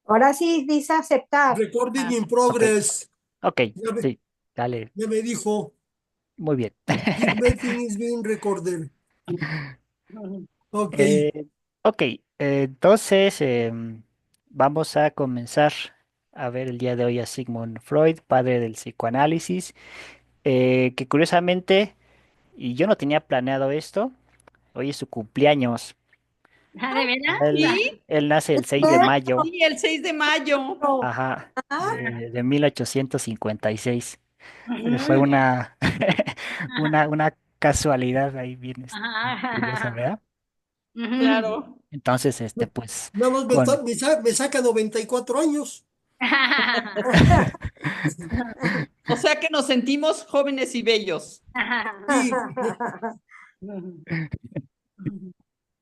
Ahora sí dice aceptar. Recording Ah, in Ok, progress. ok, Ya me, sí, dale, ya me dijo, muy bien. this meeting is being recorded. Ok. Eh, ok, entonces vamos a comenzar a ver el día de hoy a Sigmund Freud, padre del psicoanálisis, que curiosamente, y yo no tenía planeado esto, hoy es su cumpleaños. ¿de veras? Él, Sí, él nace el 6 de ¿Qué? mayo, sí, el 6 de mayo. No. ajá, Ah, de 1856. Fue Ujú. una, una casualidad ahí bien curiosa, Ajá. ¿verdad? Ujú. Claro. Entonces, pues, Nada más con... me saca 94 años. O sea que nos sentimos jóvenes y bellos. Sí.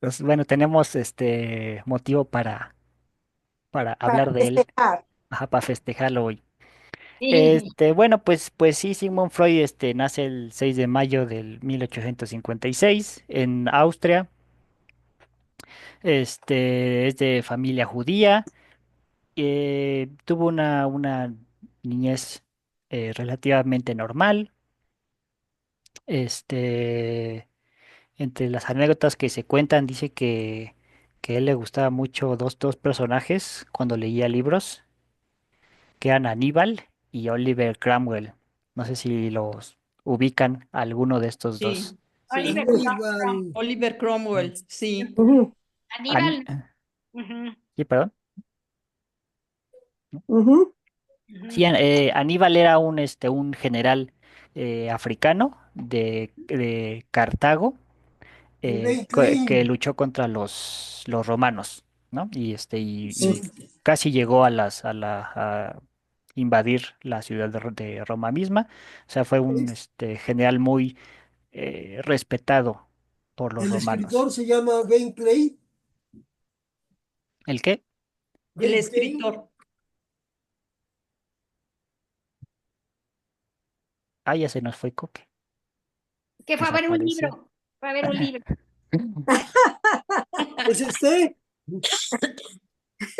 Pues, bueno, tenemos motivo para para hablar de él, festejar. ajá, para festejarlo hoy. Sí. Bueno, pues sí, Sigmund Freud nace el 6 de mayo del 1856 en Austria. Es de familia judía. Tuvo una niñez relativamente normal. Este, Entre las anécdotas que se cuentan, dice que a él le gustaba mucho dos personajes cuando leía libros, que eran Aníbal y Oliver Cromwell. No sé si los ubican alguno de estos dos. Sí, Sí, sí. Oliver Aníbal. Oliver Cromwell, sí. Ujú, Ani- Aníbal. Ujú, sí, perdón. ujú, Sí, ujú. Aníbal era un general africano de Cartago, Ben Klein. que luchó contra los romanos, ¿no? Y Sí. casi llegó a invadir la ciudad de Roma misma. O sea, fue un general muy respetado por los El romanos. escritor se llama Ben Clay. ¿El qué? El Ben Klein. escritor. Ah, ya se nos fue Coque. Que fue a ver un Desapareció. libro. Fue a ver un libro. Es este.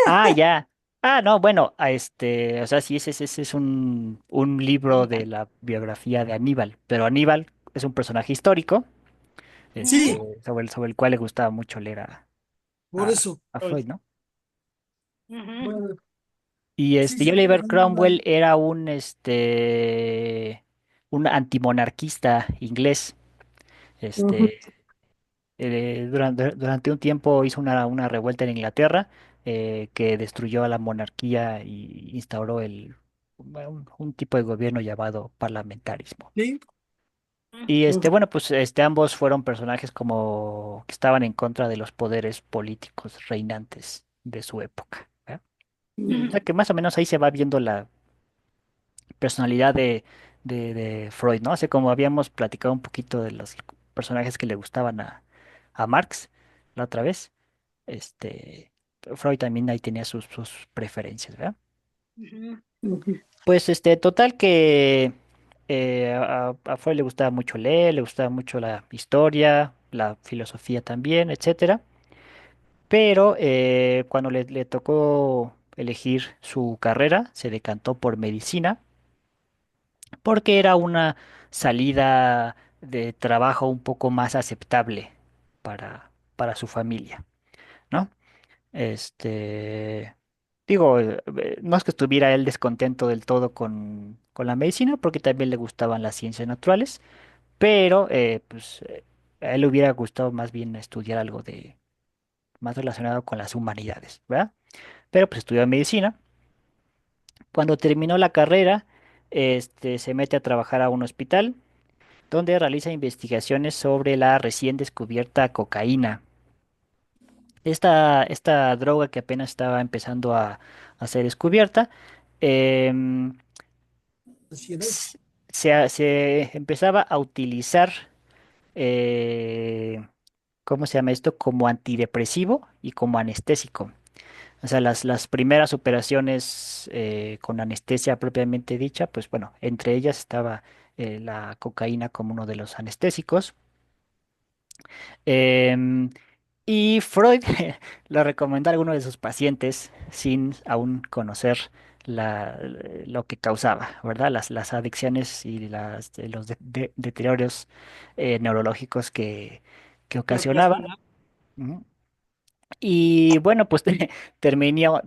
Ah, ya. Ah, no, bueno, o sea, sí, ese es un libro de Aníbal. la biografía de Aníbal, pero Aníbal es un personaje histórico, Sí, sobre el cual le gustaba mucho leer por eso. a Freud, ¿no? Ujú. Bueno, Y sí, y sí, Oliver Cromwell Aníbal. era un antimonarquista inglés. ujú. Este, durante un tiempo hizo una revuelta en Inglaterra que destruyó a la monarquía y instauró un tipo de gobierno llamado parlamentarismo. Sí. Y Ujú. bueno, pues ambos fueron personajes como que estaban en contra de los poderes políticos reinantes de su época. ¿Eh? O sea que más o menos ahí se va viendo la personalidad de Freud, ¿no? Así como habíamos platicado un poquito de los personajes que le gustaban a Marx la otra vez. Este, Freud también ahí tenía sus preferencias, ¿verdad? Ujú. Ujú. Pues total que a Freud le gustaba mucho leer, le gustaba mucho la historia, la filosofía también, etcétera. Pero cuando le tocó elegir su carrera, se decantó por medicina, porque era una salida de trabajo un poco más aceptable para su familia, ¿no? Este, no es que estuviera él descontento del todo con la medicina, porque también le gustaban las ciencias naturales, pero a él le hubiera gustado más bien estudiar algo más relacionado con las humanidades, ¿verdad? Pero pues estudió medicina. Cuando terminó la carrera, se mete a trabajar a un hospital donde realiza investigaciones sobre la recién descubierta cocaína. Esta droga que apenas estaba empezando a ser descubierta, em, Así era. se empezaba a utilizar, eh, ¿cómo se llama esto? Como antidepresivo y como anestésico. O sea, las primeras operaciones con anestesia propiamente dicha, pues bueno, entre ellas estaba la cocaína como uno de los anestésicos. Em, Y Freud lo recomendó a alguno de sus pacientes sin aún conocer la- lo que causaba, ¿verdad? Las adicciones y los deterioros neurológicos que ¿Qué ocasionaba. ocasionaba? Ujú. Y bueno, pues terminó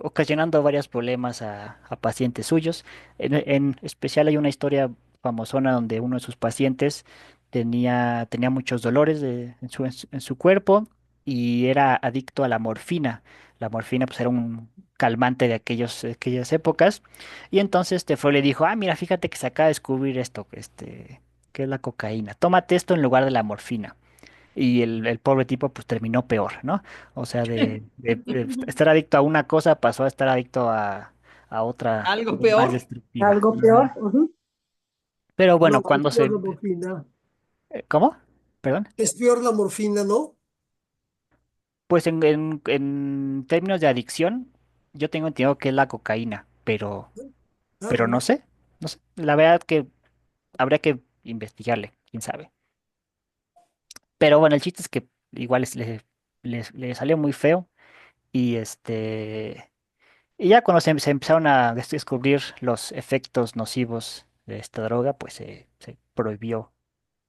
ocasionando varios problemas a pacientes suyos. En especial hay una historia famosona donde uno de sus pacientes tenía muchos dolores en su cuerpo y era adicto a la morfina. La morfina pues era un calmante de aquellas épocas. Y entonces Freud le dijo, ah, mira, fíjate que se acaba de descubrir esto, que es la cocaína. Tómate esto en lugar de la morfina. Y el pobre tipo pues terminó peor, ¿no? O sea, de estar adicto a una cosa pasó a estar adicto a otra ¿Algo más peor? destructiva. Algo Ujú. peor. Ujú. Pero No, bueno, es peor la morfina. ¿cómo? Perdón. Es peor la morfina, ¿no? Pues en términos de adicción, yo tengo entendido que es la cocaína, Ah, pero no bueno. sé, no sé. La verdad que habría que investigarle, quién sabe. Pero bueno, el chiste es que igual le salió muy feo y y ya cuando se empezaron a descubrir los efectos nocivos de esta droga, pues se prohibió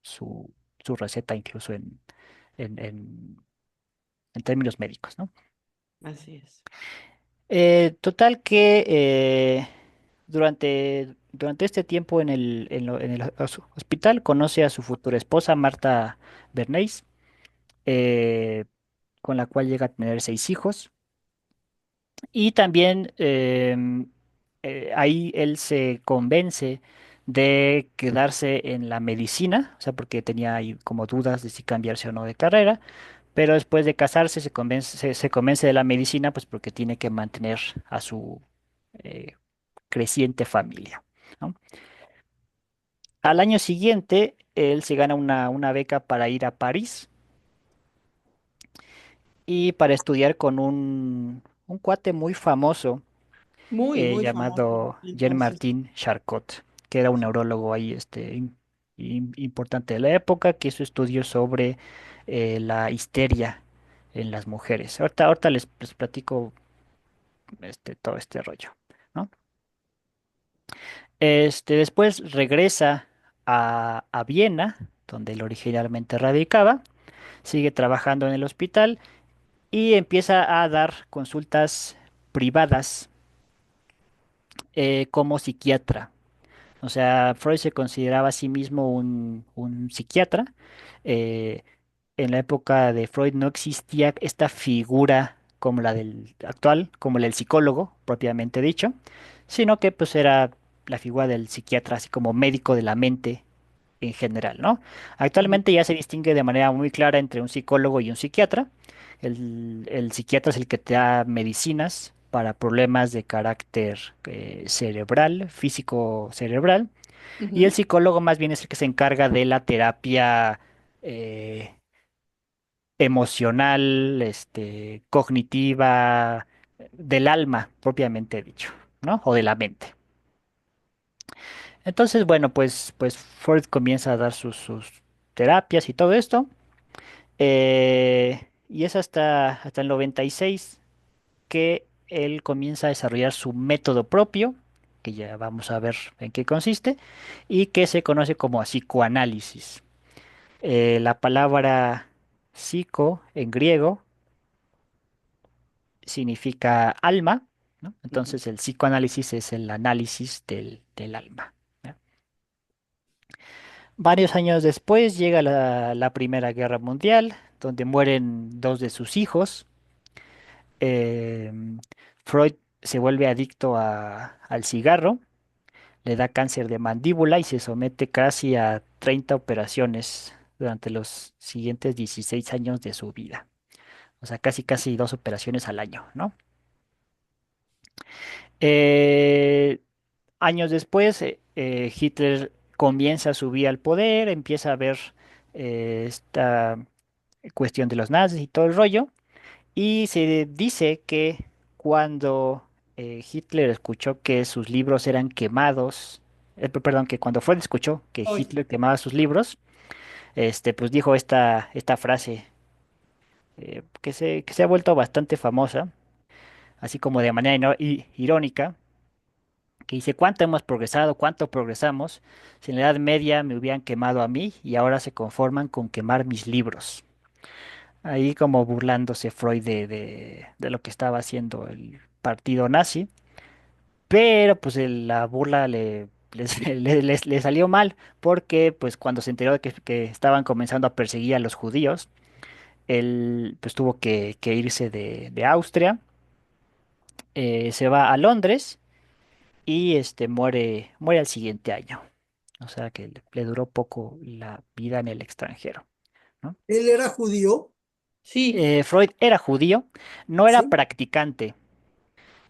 su receta incluso en, en- en términos médicos, ¿no? Así es. Total que durante este tiempo en el hospital conoce a su futura esposa, Marta Bernays, eh, con la cual llega a tener 6 hijos. Y también ahí él se convence de quedarse en la medicina, o sea, porque tenía ahí como dudas de si cambiarse o no de carrera, pero después de casarse se convence de la medicina, pues porque tiene que mantener a su eh, creciente familia, ¿no? Al año siguiente, él se gana una beca para ir a París y para estudiar con un cuate muy famoso Muy, muy famoso en llamado aquel entonces. Jean-Martin Charcot, que era un neurólogo ahí importante de la época, que hizo estudios sobre la histeria en las mujeres. Ahorita les platico todo este rollo, ¿no? Después regresa a Viena, donde él originalmente radicaba, sigue trabajando en el hospital y empieza a dar consultas privadas como psiquiatra. O sea, Freud se consideraba a sí mismo un psiquiatra. Eh, en la época de Freud no existía esta figura como la del actual, como la del psicólogo, propiamente dicho, sino que pues era la figura del psiquiatra, así como médico de la mente en general, ¿no? Ujú, Actualmente ya se distingue de manera muy clara entre un psicólogo y un psiquiatra. El psiquiatra es el que te da medicinas para problemas de carácter cerebral, físico cerebral, y el ujú, psicólogo más bien es el que se encarga de la terapia eh, emocional, cognitiva, del alma, propiamente dicho, ¿no? O de la mente. Entonces, bueno, pues Freud comienza a dar sus terapias y todo esto. Y es hasta el 96 que él comienza a desarrollar su método propio, que ya vamos a ver en qué consiste, y que se conoce como psicoanálisis. La palabra psico en griego significa alma, ¿no? ujú. Entonces el psicoanálisis es el análisis del alma, ¿no? Varios años después llega la Primera Guerra Mundial, donde mueren dos de sus hijos. Em, Freud se vuelve adicto al cigarro, le da cáncer de mandíbula y se somete casi a 30 operaciones durante los siguientes 16 años de su vida. O sea, casi 2 operaciones al año, ¿no? Eh, Años después, Hitler comienza a subir al poder, empieza a ver esta cuestión de los nazis y todo el rollo, y se dice que cuando Hitler escuchó que sus libros eran quemados, perdón, que cuando Freud escuchó que Hoy. Hitler quemaba sus libros, pues dijo esta frase que se ha vuelto bastante famosa, así como de manera irónica, que dice, ¿cuánto hemos progresado? ¿Cuánto progresamos? Si en la Edad Media me hubieran quemado a mí y ahora se conforman con quemar mis libros. Ahí como burlándose Freud de lo que estaba haciendo el partido nazi, pero pues la burla le salió mal porque pues cuando se enteró de que estaban comenzando a perseguir a los judíos, él pues tuvo que irse de Austria, se va a Londres y muere al siguiente año. O sea que le duró poco la vida en el extranjero, ¿no? Él era judío, Sí, Freud era judío, no era ¿sí? practicante,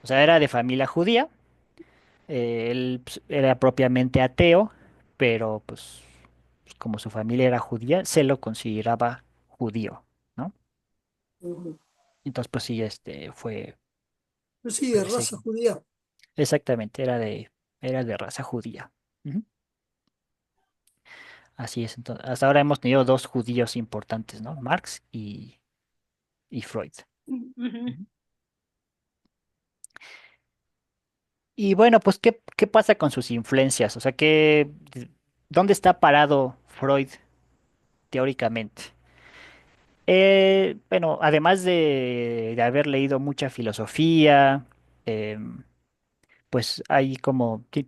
o sea, era de familia judía. Él pues, era propiamente ateo, pero pues, como su familia era judía, se lo consideraba judío, ¿no? Ujú. Entonces, pues sí, fue Pues sí, de raza perseguido. judía. Exactamente, era de raza judía. Ujú. Así es. Entonces, hasta ahora hemos tenido dos judíos importantes, ¿no? Marx y Freud. Ujú. Ujú. Y bueno, pues, ¿qué pasa con sus influencias? O sea, ¿dónde está parado Freud teóricamente? Bueno, además de haber leído mucha filosofía, em, pues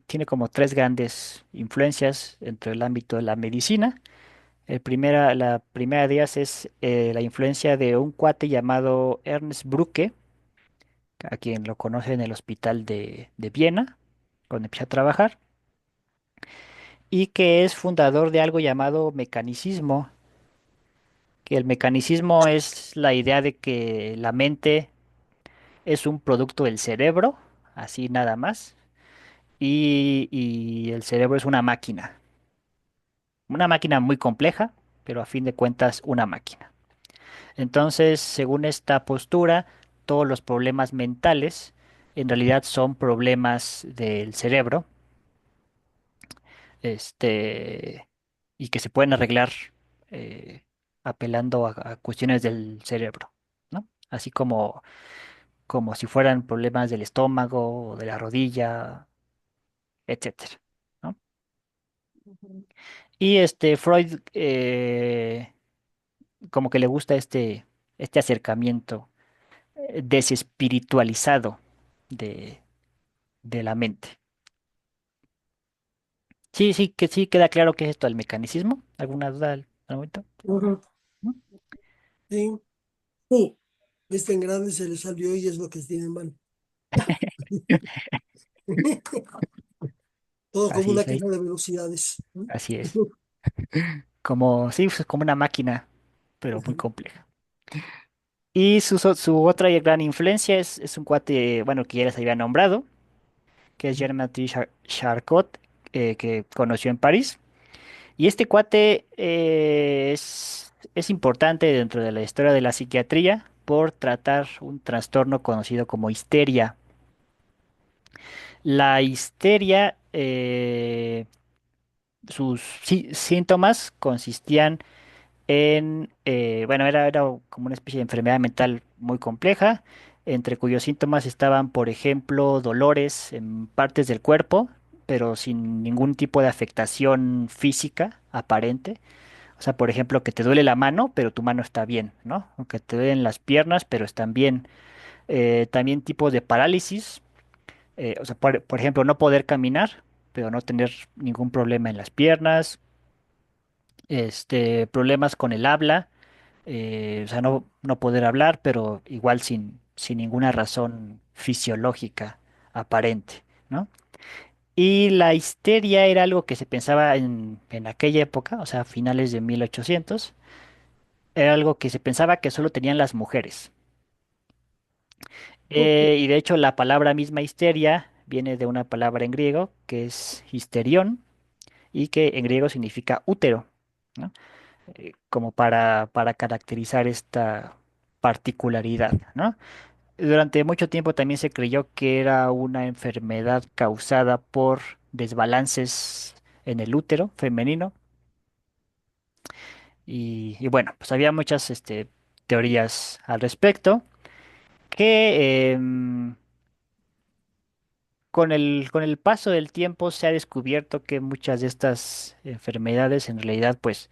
tiene como tres grandes influencias dentro del ámbito de la medicina. La primera de ellas es la influencia de un cuate llamado Ernst Brücke, a quien lo conoce en el hospital de Viena, donde empieza a trabajar, y que es fundador de algo llamado mecanicismo, que el mecanicismo es la idea de que la mente es un producto del cerebro, así nada más, y el cerebro es una máquina muy compleja, pero a fin de cuentas una máquina. Entonces, según esta postura, todos los problemas mentales en realidad son problemas del cerebro, este, y que se pueden arreglar eh, apelando a cuestiones del cerebro, ¿no? Así como si fueran problemas del estómago o de la rodilla, etcétera, ¿no? Y Freud como que le gusta este acercamiento desespiritualizado de, de la mente. Sí, sí, que sí queda claro qué es esto del mecanicismo. ¿Alguna duda al momento? Ujú. ¿No? Sí, Sí, este en grande se le salió y es lo que tiene mal. Todo como Así una es ahí. caja de velocidades. Así es. Como, sí, pues, como una máquina, pero muy Ujú. compleja. Y su otra gran influencia es un cuate, bueno, que ya les había nombrado, que es Jean-Baptiste Charcot, que conoció en París. Y este cuate es importante dentro de la historia de la psiquiatría por tratar un trastorno conocido como histeria. La histeria, sus síntomas consistían bueno, era como una especie de enfermedad mental muy compleja, entre cuyos síntomas estaban, por ejemplo, dolores en partes del cuerpo, pero sin ningún tipo de afectación física aparente. O sea, por ejemplo, que te duele la mano, pero tu mano está bien, ¿no? O que te duelen las piernas, pero están bien. También tipos de parálisis, o sea, por ejemplo, no poder caminar, pero no tener ningún problema en las piernas. Problemas con el habla, o sea, no poder hablar, pero igual sin ninguna razón fisiológica aparente, ¿no? Y la histeria era algo que se pensaba en aquella época, o sea, finales de 1800, era algo que se pensaba que solo tenían las mujeres. Y de hecho la palabra misma histeria viene de una palabra en griego que es histerión y que en griego significa útero, ¿no? Como para caracterizar esta particularidad, ¿no? Durante mucho tiempo también se creyó que era una enfermedad causada por desbalances en el útero femenino, y bueno, pues había muchas teorías al respecto que con el paso del tiempo se ha descubierto que muchas de estas enfermedades en realidad pues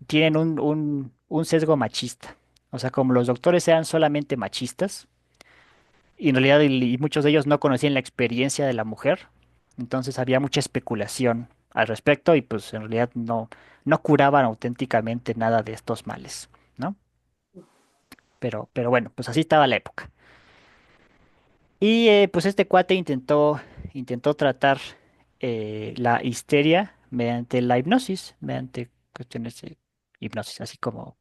tienen un sesgo machista. O sea, como los doctores eran solamente machistas, y en realidad y muchos de ellos no conocían la experiencia de la mujer, entonces había mucha especulación al respecto y pues en realidad no curaban auténticamente nada de estos males, ¿no? Pero bueno, pues así estaba la época. Y pues este cuate intentó tratar la histeria mediante la hipnosis, mediante cuestiones de hipnosis, así como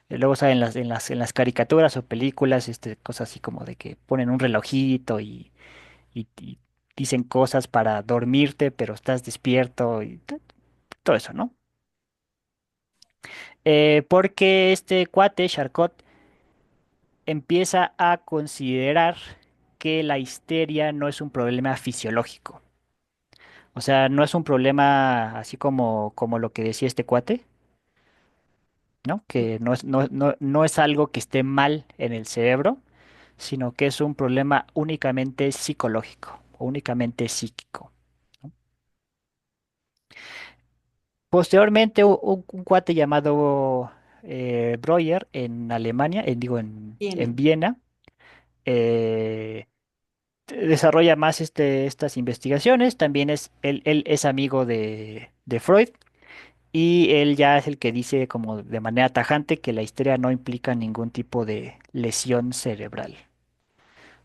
luego saben en las caricaturas o películas, cosas así como de que ponen un relojito y dicen cosas para dormirte, pero estás despierto y todo eso, ¿no? Porque este cuate, Charcot, empieza a considerar que la histeria no es un problema fisiológico. O sea, no es un problema así como lo que decía este cuate, ¿no? Que no es algo que esté mal en el cerebro, sino que es un problema únicamente psicológico, o únicamente psíquico. ¿No? Posteriormente, un cuate llamado Breuer en Alemania, digo, Tiene. en Viena, eh, desarrolla más estas investigaciones. También él es amigo de Freud y él ya es el que dice como de manera tajante que la histeria no implica ningún tipo de lesión cerebral.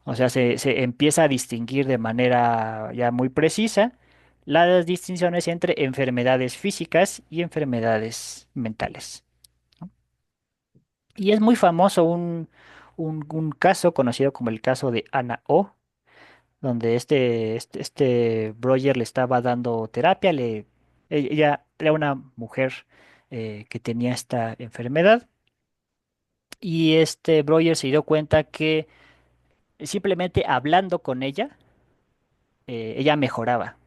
O sea, se empieza a distinguir de manera ya muy precisa las distinciones entre enfermedades físicas y enfermedades mentales. ¿No? Y es muy famoso un caso conocido como el caso de Ana O, donde este Breuer le estaba dando terapia, ella era una mujer que tenía esta enfermedad y este Breuer se dio cuenta que simplemente hablando con ella, ella mejoraba.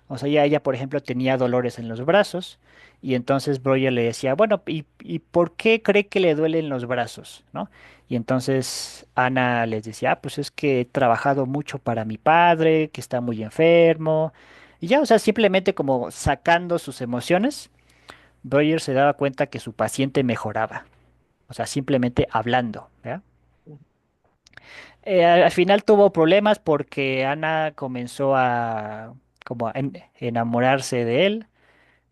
O sea, ella, por ejemplo, tenía dolores en los brazos y entonces Breuer le decía, bueno, ¿y por qué cree que le duelen los brazos? ¿No? Y entonces Ana les decía, ah, pues es que he trabajado mucho para mi padre, que está muy enfermo. Y ya, o sea, simplemente como sacando sus emociones, Breuer se daba cuenta que su paciente mejoraba. O sea, simplemente hablando, ¿ya? Al final tuvo problemas porque Ana comenzó a como a enamorarse de él.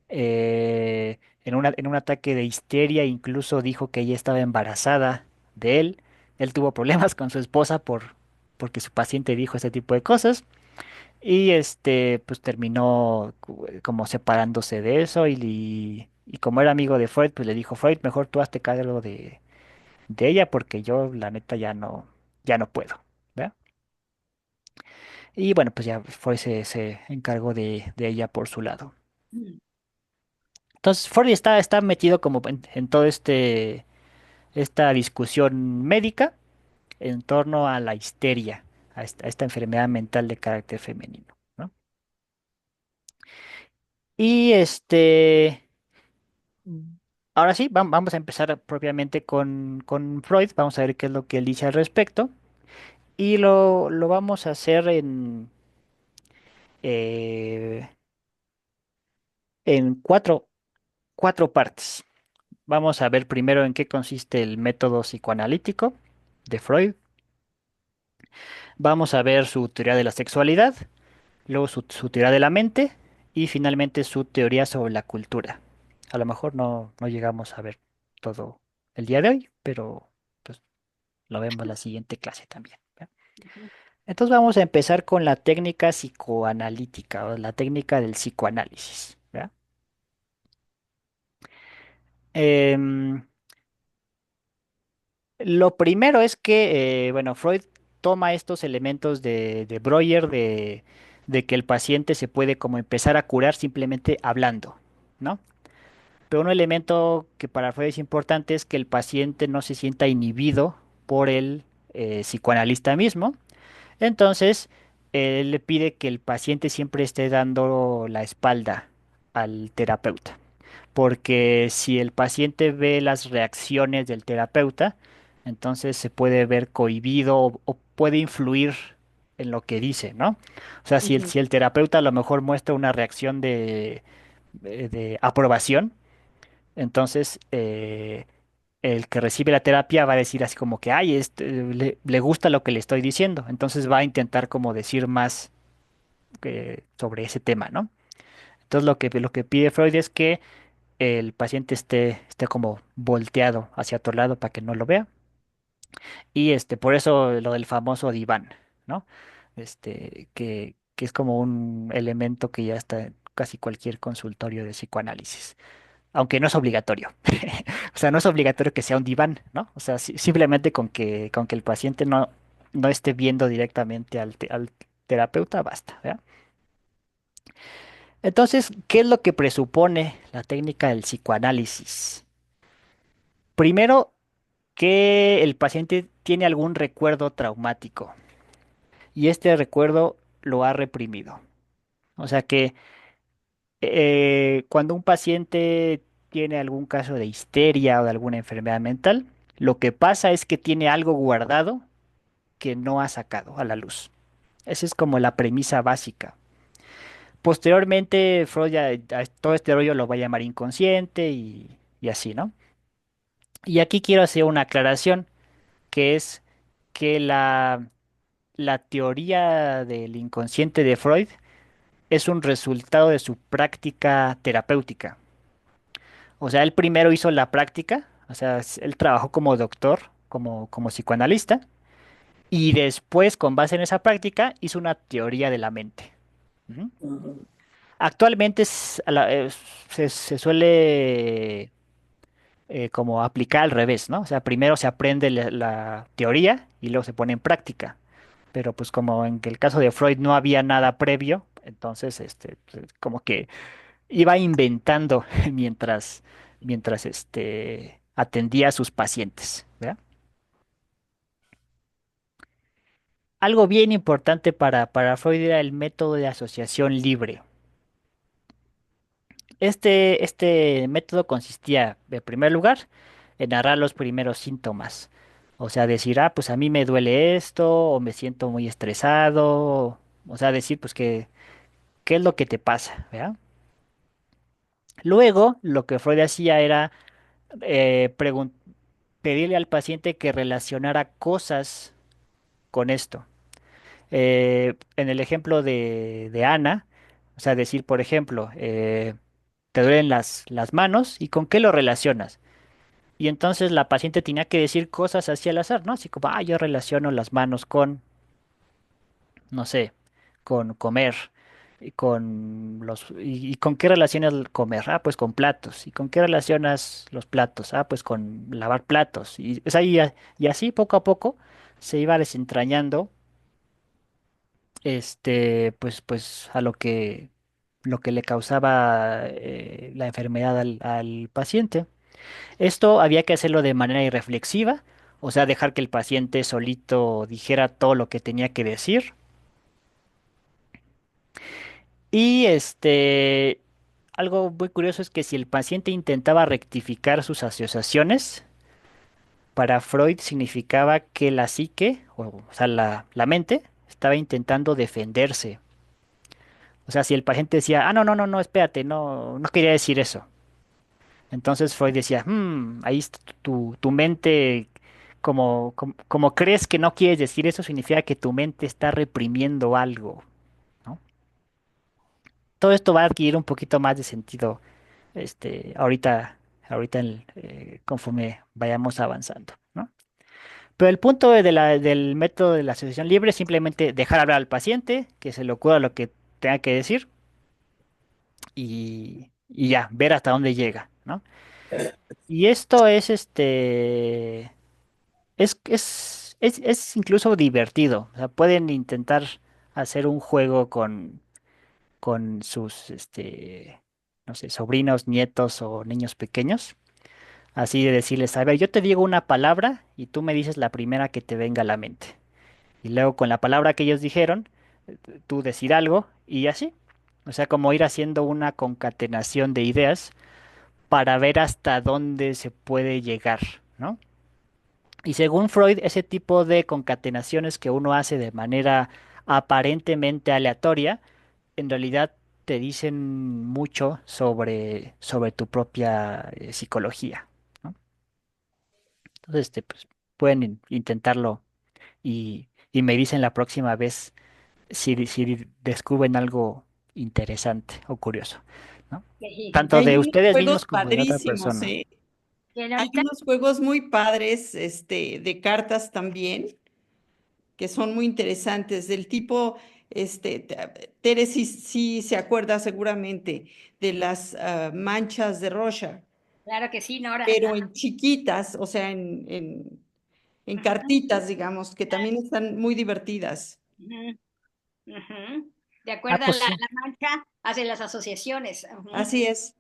En un ataque de histeria incluso dijo que ella estaba embarazada de él. Él tuvo problemas con su esposa porque su paciente dijo ese tipo de cosas. Y pues terminó como separándose de eso y como era amigo de Freud, pues le dijo, Freud, mejor tú hazte cargo de ella porque yo la neta ya no puedo. ¿Verdad? Y bueno, pues ya Freud se encargó de ella por su lado. Entonces, Freud está metido como en todo esta discusión médica en torno a la histeria, a esta enfermedad mental de carácter femenino, ¿no? Y ahora sí, vamos a empezar propiamente con Freud, vamos a ver qué es lo que él dice al respecto, y lo vamos a hacer eh, en cuatro partes. Vamos a ver primero en qué consiste el método psicoanalítico de Freud. Vamos a ver su teoría de la sexualidad, luego su teoría de la mente y finalmente su teoría sobre la cultura. A lo mejor no llegamos a ver todo el día de hoy, pero pues lo vemos en la siguiente clase también. ¿Ya? Entonces vamos a empezar con la técnica psicoanalítica o la técnica del psicoanálisis. ¿Ya? Em, lo primero es que, bueno, Freud toma estos elementos de Breuer de que el paciente se puede como empezar a curar simplemente hablando, ¿no? Pero un elemento que para Freud es importante es que el paciente no se sienta inhibido por el psicoanalista mismo. Entonces, él le pide que el paciente siempre esté dando la espalda al terapeuta. porque si el paciente ve las reacciones del terapeuta, entonces se puede ver cohibido o puede influir en lo que dice, ¿no? O sea, Ujú. si el terapeuta a lo mejor muestra una reacción de aprobación, entonces el que recibe la terapia va a decir así como que, ay, le gusta lo que le estoy diciendo, entonces va a intentar como decir más sobre ese tema, ¿no? Entonces lo que pide Freud es que el paciente esté como volteado hacia otro lado para que no lo vea. Y por eso lo del famoso diván, ¿no? Que es como un elemento que ya está en casi cualquier consultorio de psicoanálisis, aunque no es obligatorio. O sea, no es obligatorio que sea un diván, ¿no? O sea, simplemente con que el paciente no esté viendo directamente al terapeuta, basta, ¿verdad? Entonces, ¿qué es lo que presupone la técnica del psicoanálisis? Primero, que el paciente tiene algún recuerdo traumático y este recuerdo lo ha reprimido. O sea que cuando un paciente tiene algún caso de histeria o de alguna enfermedad mental, lo que pasa es que tiene algo guardado que no ha sacado a la luz. Esa es como la premisa básica. Posteriormente, Freud a todo este rollo lo va a llamar inconsciente y así, ¿no? Y aquí quiero hacer una aclaración, que es que la teoría del inconsciente de Freud es un resultado de su práctica terapéutica. O sea, él primero hizo la práctica, o sea, él trabajó como doctor, como psicoanalista, y después, con base en esa práctica, hizo una teoría de la mente. Ujú. Ajá. Actualmente se suele como aplicar al revés, ¿no? O sea, primero se aprende la teoría y luego se pone en práctica. Pero pues como en el caso de Freud no había nada previo, entonces pues, como que iba inventando mientras atendía a sus pacientes, ¿verdad? Algo bien importante para Freud era el método de asociación libre. Este método consistía, en primer lugar, en narrar los primeros síntomas. O sea, decir, ah, pues a mí me duele esto, o me siento muy estresado. O sea, decir, pues qué es lo que te pasa, ¿verdad? Luego, lo que Freud hacía era pedirle al paciente que relacionara cosas con esto. En el ejemplo de Ana, o sea, decir, por ejemplo, te duelen las manos y con qué lo relacionas. Y entonces la paciente tenía que decir cosas así al azar, ¿no? Así como, ah, yo relaciono las manos con, no sé, con comer. ¿Y con qué relacionas el comer? Ah, pues con platos. ¿Y con qué relacionas los platos? Ah, pues con lavar platos. Y, o sea, y así poco a poco se iba desentrañando pues a lo que le causaba la enfermedad al paciente. Esto había que hacerlo de manera irreflexiva, o sea, dejar que el paciente solito dijera todo lo que tenía que decir. Y algo muy curioso es que si el paciente intentaba rectificar sus asociaciones, para Freud significaba que la psique, o sea, la mente, estaba intentando defenderse. O sea, si el paciente decía, ah, no, no, no, no, espérate, no quería decir eso. Entonces Freud decía, ahí está tu mente, como crees que no quieres decir eso, significa que tu mente está reprimiendo algo, ¿no? Todo esto va a adquirir un poquito más de sentido, ahorita conforme vayamos avanzando, ¿no? Pero el punto del método de la asociación libre es simplemente dejar hablar al paciente, que se le ocurra lo que tenga que decir y ya, ver hasta dónde llega, ¿no? Y esto es incluso divertido. O sea, pueden intentar hacer un juego con sus, no sé, sobrinos, nietos o niños pequeños. Así de decirles, a ver, yo te digo una palabra y tú me dices la primera que te venga a la mente. Y luego con la palabra que ellos dijeron, tú decir algo y así. O sea, como ir haciendo una concatenación de ideas para ver hasta dónde se puede llegar, ¿no? Y según Freud, ese tipo de concatenaciones que uno hace de manera aparentemente aleatoria, en realidad te dicen mucho sobre tu propia psicología, ¿no? Entonces, pues, pueden intentarlo y me dicen la próxima vez si descubren algo interesante o curioso, ¿no? Sí. Tanto Hay de unos ustedes juegos mismos como de la otra padrísimos, persona. ¿eh? ¿Quién Hay ahorita? unos juegos muy padres, de cartas también, que son muy interesantes, del tipo, Tere sí se acuerda seguramente de las manchas de Rorschach, Claro que sí, Nora. pero en chiquitas, o sea, en cartitas, digamos, que también están muy divertidas. Ujú, ujú. De Ah, acuerdo a pues sí. la mancha, hace las asociaciones. Ujú. Así es.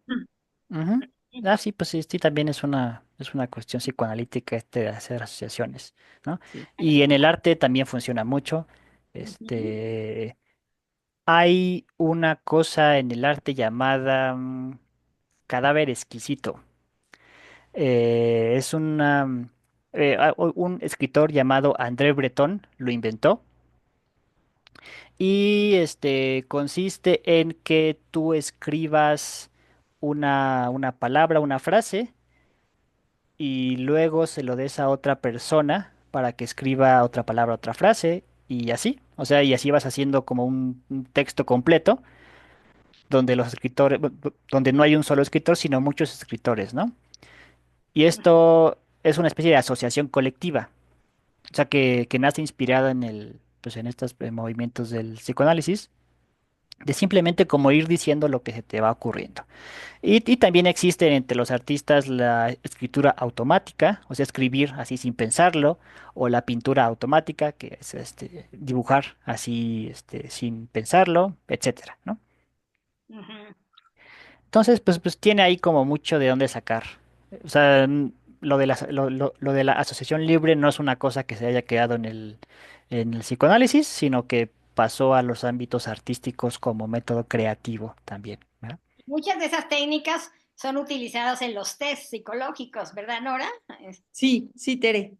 Ujú. Ah, sí, pues sí, sí, también es una cuestión psicoanalítica de hacer asociaciones, ¿no? Sí. Y en el arte también funciona mucho. Ujú. Hay una cosa en el arte llamada cadáver exquisito. Es un escritor llamado André Breton lo inventó y consiste en que tú escribas una palabra, una frase y luego se lo des a otra persona para que escriba otra palabra, otra frase y así. O sea, y así vas haciendo como un texto completo donde los escritores, donde no hay un solo escritor, sino muchos escritores, ¿no? Y esto es una especie de asociación colectiva, o sea, que nace inspirada pues en estos movimientos del psicoanálisis, de simplemente como ir diciendo lo que se te va ocurriendo. Y también existe entre los artistas la escritura automática, o sea, escribir así sin pensarlo, o la pintura automática, que es dibujar así sin pensarlo, etcétera, ¿no? Ujú. Entonces, pues tiene ahí como mucho de dónde sacar. O sea, lo de la asociación libre no es una cosa que se haya quedado en el psicoanálisis, sino que pasó a los ámbitos artísticos como método creativo también, ¿verdad? Muchas de esas técnicas son utilizadas en los test psicológicos, ¿verdad, Nora? Sí, sí, Tere.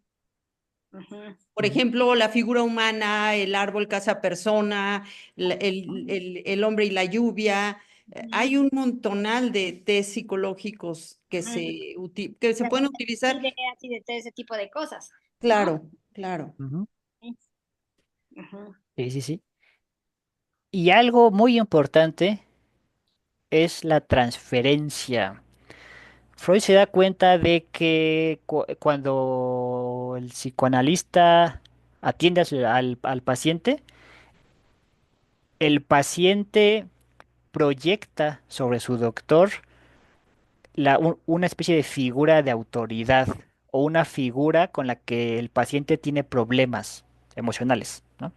Ujú. Por Ujú. ejemplo, la figura humana, el árbol casa persona, el hombre y la lluvia. Hay un montonal de test psicológicos Ujú. que se De pueden aceptación de utilizar. ideas y de todo ese tipo de cosas, ¿no? Claro, claro. Ujú. Ujú. Sí, sí, sí. Y algo muy importante es la transferencia. Freud se da cuenta de que cuando el psicoanalista atiende al paciente, el paciente proyecta sobre su doctor una especie de figura de autoridad o una figura con la que el paciente tiene problemas emocionales, ¿no?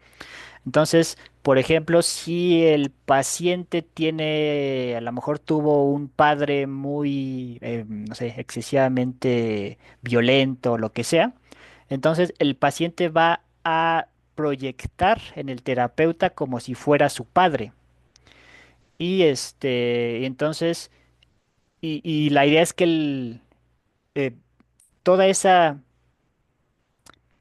Entonces, por ejemplo, si el paciente a lo mejor tuvo un padre muy, no sé, excesivamente violento o lo que sea, entonces el paciente va a proyectar en el terapeuta como si fuera su padre. Entonces, y la idea es que eh, toda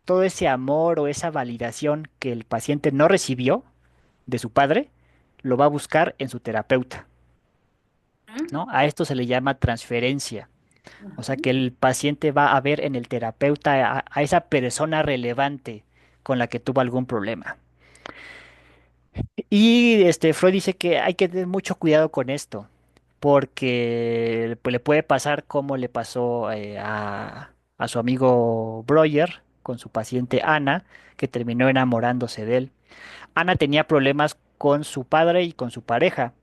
todo ese amor o esa validación que el paciente no recibió de su padre, lo va a buscar en su terapeuta, ¿no? A esto se le llama transferencia. O sea, Ujú. que el paciente va a ver en el terapeuta a esa persona relevante con la que tuvo algún problema. Y Freud dice que hay que tener mucho cuidado con esto, porque pues, le puede pasar como le pasó a su amigo Breuer con su paciente Ana, que terminó enamorándose de él. Ana tenía problemas con su padre y con su pareja.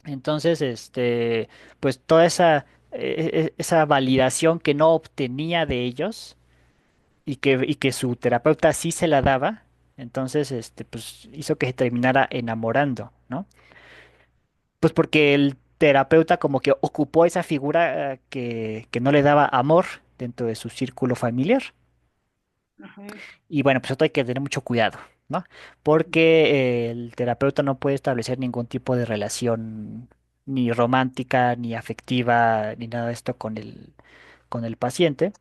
Entonces, pues toda esa validación que no obtenía de ellos y que su terapeuta sí se la daba, entonces, pues hizo que se terminara enamorando, ¿no? Pues porque el terapeuta como que ocupó esa figura que no le daba amor dentro de su círculo familiar. Ujú. Y bueno, pues esto hay que tener mucho cuidado, ¿no? Porque el terapeuta no puede establecer ningún tipo de relación ni romántica, ni afectiva, ni nada de esto con el paciente.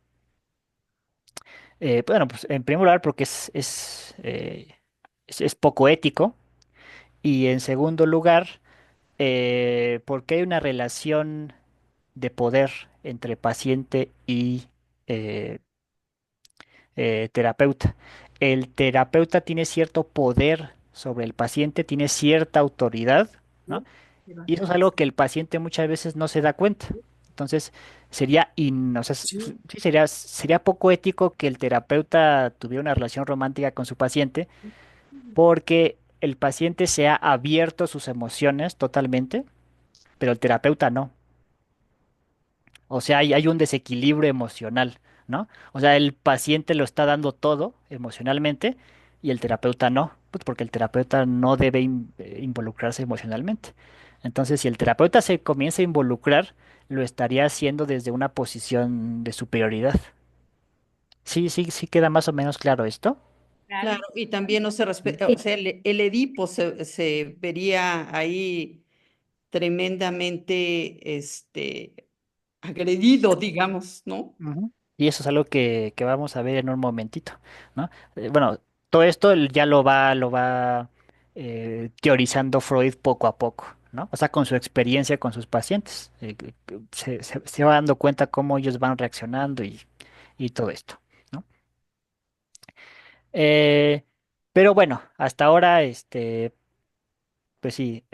Bueno, pues en primer lugar porque es poco ético y en segundo lugar porque hay una relación de poder entre paciente y eh, terapeuta. El terapeuta tiene cierto poder sobre el paciente, tiene cierta autoridad, ¿no? ¿no? Y eso es algo que el paciente muchas veces no se da cuenta. Entonces, o sea, Sí, sí, sería poco ético que el terapeuta tuviera una relación romántica con su paciente porque el paciente se ha abierto sus emociones totalmente, pero el terapeuta no. O sea, hay un desequilibrio emocional, ¿no? O sea, el paciente lo está dando todo emocionalmente y el terapeuta no, pues porque el terapeuta no debe involucrarse emocionalmente. Entonces, si el terapeuta se comienza a involucrar, lo estaría haciendo desde una posición de superioridad. Sí, sí, sí queda más o menos claro esto. Claro. Claro, y también no se respeta, o Sí, sea, el Edipo se vería ahí tremendamente, agredido, digamos, ¿no? Ujú. Y eso es algo que vamos a ver en un momentito, ¿no? Bueno, todo esto ya lo va teorizando Freud poco a poco, ¿no? O sea, con su experiencia con sus pacientes, se va dando cuenta cómo ellos van reaccionando y todo esto, ¿no? Eh, pero bueno, hasta ahora, pues sí,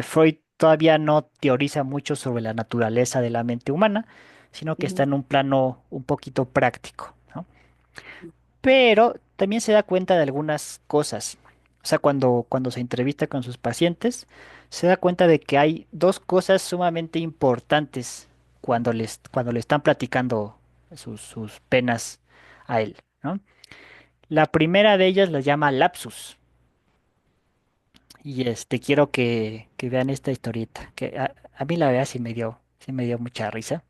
Freud todavía no teoriza mucho sobre la naturaleza de la mente humana, sino que está Ujú, en un plano un poquito práctico, ¿no? Pero también se da cuenta de algunas cosas. O sea, cuando se entrevista con sus pacientes, se da cuenta de que hay dos cosas sumamente importantes cuando le están platicando sus penas a él, ¿no? La primera de ellas la llama lapsus. Y quiero que vean esta historieta, que a mí la verdad sí me dio mucha risa.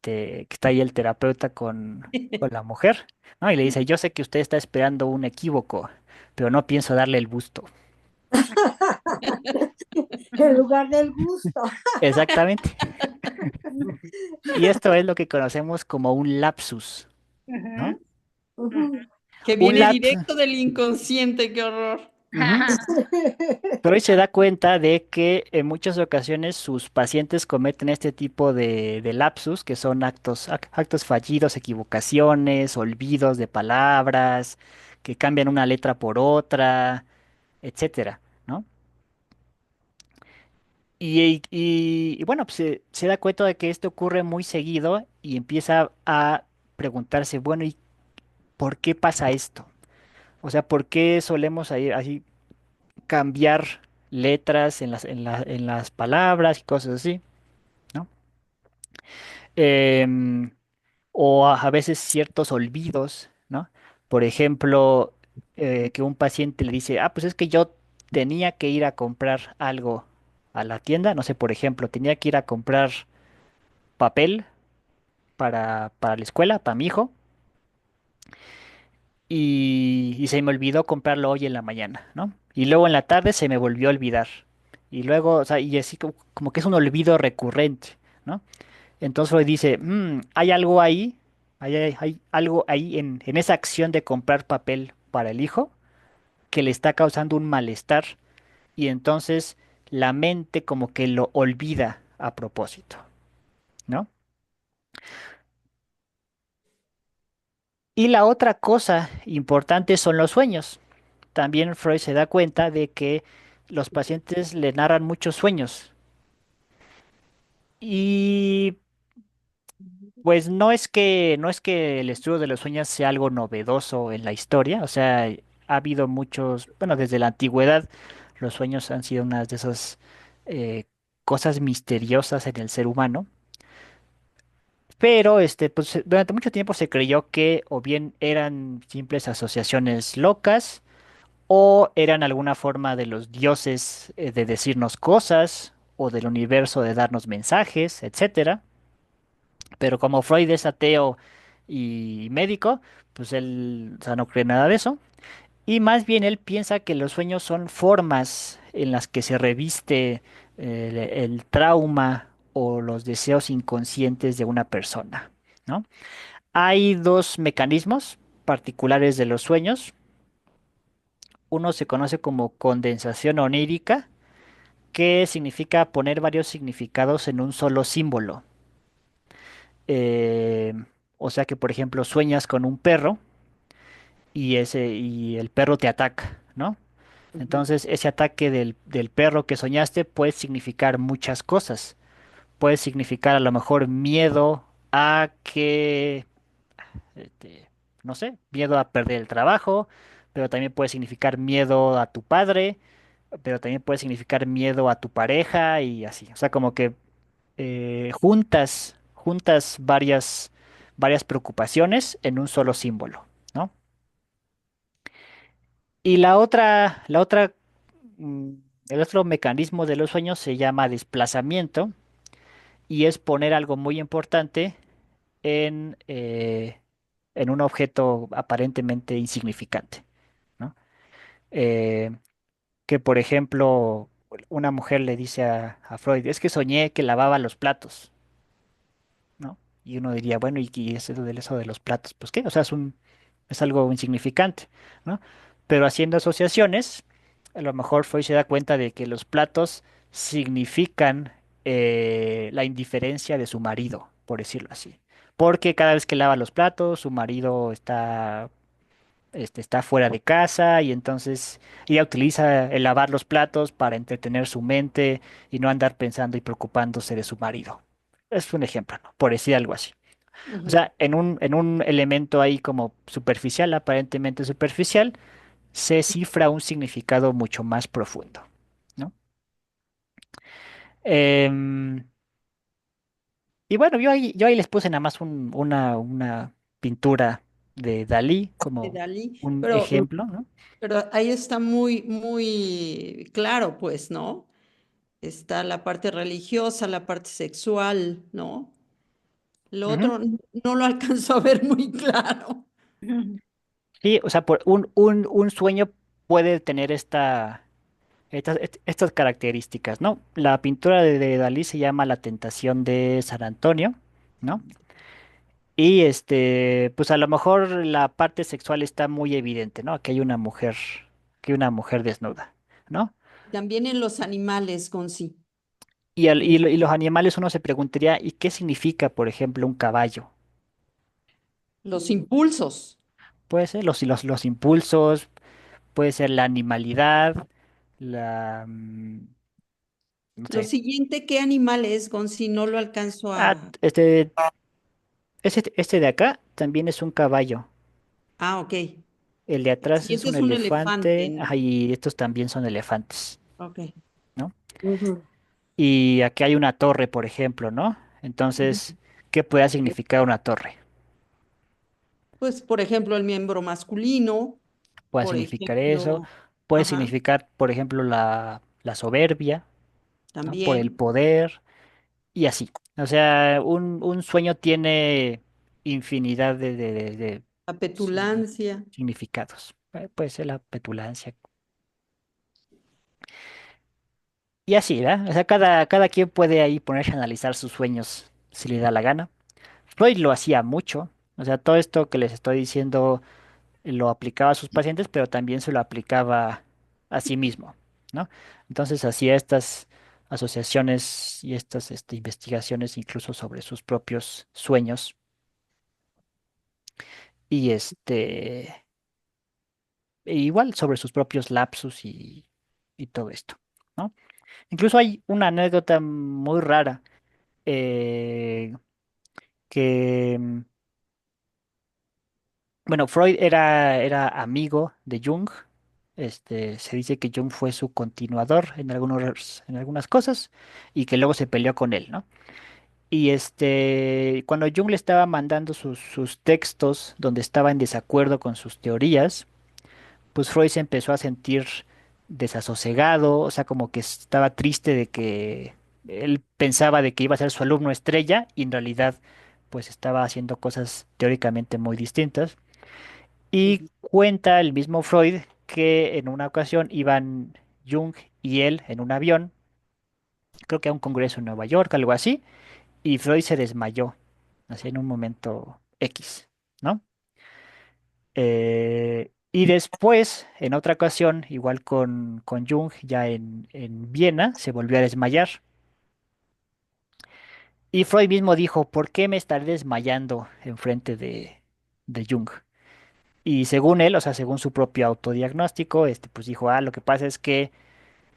Que está ahí el terapeuta con la mujer, ¿no? Y le dice, yo sé que usted está esperando un equívoco, pero no pienso darle el gusto. En lugar del gusto. Exactamente. Y esto es lo que conocemos como un lapsus, ¿no? ujú, ujú. Ujú. que Un viene lapsus. directo del inconsciente, qué horror. Freud se da cuenta de que en muchas ocasiones sus pacientes cometen este tipo de lapsus, que son actos fallidos, equivocaciones, olvidos de palabras, que cambian una letra por otra, etcétera, ¿no? Y bueno, pues se da cuenta de que esto ocurre muy seguido y empieza a preguntarse, bueno, ¿y por qué pasa esto? O sea, ¿por qué solemos ahí así cambiar letras en las palabras y cosas así, ¿no? Em, o a veces ciertos olvidos, ¿no? Por ejemplo, que un paciente le dice, ah, pues es que yo tenía que ir a comprar algo a la tienda, no sé, por ejemplo, tenía que ir a comprar papel para la escuela, para mi hijo, y se me olvidó comprarlo hoy en la mañana, ¿no? Y luego en la tarde se me volvió a olvidar. Y luego, o sea, y así como que es un olvido recurrente, ¿no? Entonces Freud dice, hay algo ahí, hay algo ahí en esa acción de comprar papel para el hijo que le está causando un malestar y entonces la mente como que lo olvida a propósito, ¿no? Y la otra cosa importante son los sueños. También Freud se da cuenta de que los pacientes le narran muchos sueños. Y pues no es que el estudio de los sueños sea algo novedoso en la historia, o sea, ha habido muchos, bueno, desde la antigüedad los sueños han sido una de esas eh, cosas misteriosas en el ser humano. Pero pues durante mucho tiempo se creyó que o bien eran simples asociaciones locas o eran alguna forma de los dioses de decirnos cosas o del universo de darnos mensajes, etcétera. Pero como Freud es ateo y médico, pues él, o sea, no cree nada de eso. Y más bien él piensa que los sueños son formas en las que se reviste el trauma o los deseos inconscientes de una persona, ¿no? Hay dos mecanismos particulares de los sueños. Uno se conoce como condensación onírica, que significa poner varios significados en un solo símbolo. Eh, o sea que, por ejemplo, sueñas con un perro y el perro te ataca, ¿no? Ujú. Entonces, ese ataque del perro que soñaste puede significar muchas cosas. Puede significar a lo mejor miedo a que, este, no sé, miedo a perder el trabajo, pero también puede significar miedo a tu padre, pero también puede significar miedo a tu pareja y así. O sea, como que juntas varias preocupaciones en un solo símbolo, ¿no? Y mm, el otro mecanismo de los sueños se llama desplazamiento y es poner algo muy importante en un objeto aparentemente insignificante, ¿no? Eh, que por ejemplo, una mujer le dice a Freud, es que soñé que lavaba los platos, ¿no? Y uno diría, bueno, ¿y eso de los platos? Pues qué, o sea, es algo insignificante, ¿no? Pero haciendo asociaciones, a lo mejor Freud se da cuenta de que los platos significan la indiferencia de su marido, por decirlo así. Porque cada vez que lava los platos, su marido está fuera de casa y entonces ella utiliza el lavar los platos para entretener su mente y no andar pensando y preocupándose de su marido. Es un ejemplo, ¿no? Por decir algo así. O Ujú. sea, en un elemento ahí como superficial, aparentemente superficial, se cifra un significado mucho más profundo, ¿no? Em, y bueno, yo ahí les puse nada más una pintura de Dalí De como Dalí, un ejemplo, ¿no? pero ahí está muy, muy claro, pues, ¿no? Está la parte religiosa, la parte sexual, ¿no? Lo Ujú. otro no lo alcanzo a ver muy claro. Sí, o sea, un sueño puede tener estas características, ¿no? La pintura de Dalí se llama La Tentación de San Antonio, ¿no? Y pues a lo mejor la parte sexual está muy evidente, ¿no? Que hay una mujer desnuda, ¿no? También en los animales, con sí. Y los animales uno se preguntaría, ¿y qué significa, por ejemplo, un caballo? Los impulsos. Puede ser los impulsos, puede ser la animalidad, no Lo sé. siguiente, ¿qué animal es, Gonzi? No lo alcanzo Ah, a... este de acá también es un caballo. Ah, ok. El de El atrás es siguiente un es un elefante, elefante. ¿no? Ajá, y estos también son elefantes, Ok. ¿no? Ujú. Y aquí hay una torre, por ejemplo, ¿no? Ujú. Entonces, ¿qué puede significar una torre? Pues, por ejemplo, el miembro masculino, Puede por significar eso. ejemplo, Puede ajá, significar, por ejemplo, la soberbia, ¿no? Por el también poder y así. O sea, un sueño tiene infinidad de la signi- petulancia. significados. Puede ser la petulancia. Y así, ¿verdad? O sea, cada quien puede ahí ponerse a analizar sus sueños si le da la gana. Freud lo hacía mucho. O sea, todo esto que les estoy diciendo lo aplicaba a sus pacientes, pero también se lo aplicaba a sí mismo, ¿no? Entonces hacía estas asociaciones y estas investigaciones incluso sobre sus propios sueños y e igual sobre sus propios lapsus y todo esto, ¿no? Incluso hay una anécdota muy rara eh, que, bueno, Freud era amigo de Jung. Se dice que Jung fue su continuador en algunas cosas y que luego se peleó con él, ¿no? Y cuando Jung le estaba mandando sus textos donde estaba en desacuerdo con sus teorías, pues Freud se empezó a sentir desasosegado, o sea, como que estaba triste de que él pensaba de que iba a ser su alumno estrella y en realidad pues estaba haciendo cosas teóricamente muy distintas. Y Ujú. cuenta el mismo Freud que en una ocasión iban Jung y él en un avión, creo que a un congreso en Nueva York, algo así, y Freud se desmayó, así en un momento X, ¿no? Y después, en otra ocasión, igual con Jung, ya en Viena, se volvió a desmayar. Y Freud mismo dijo, ¿por qué me estaré desmayando enfrente de Jung? Y según él, o sea, según su propio autodiagnóstico, pues dijo, lo que pasa es que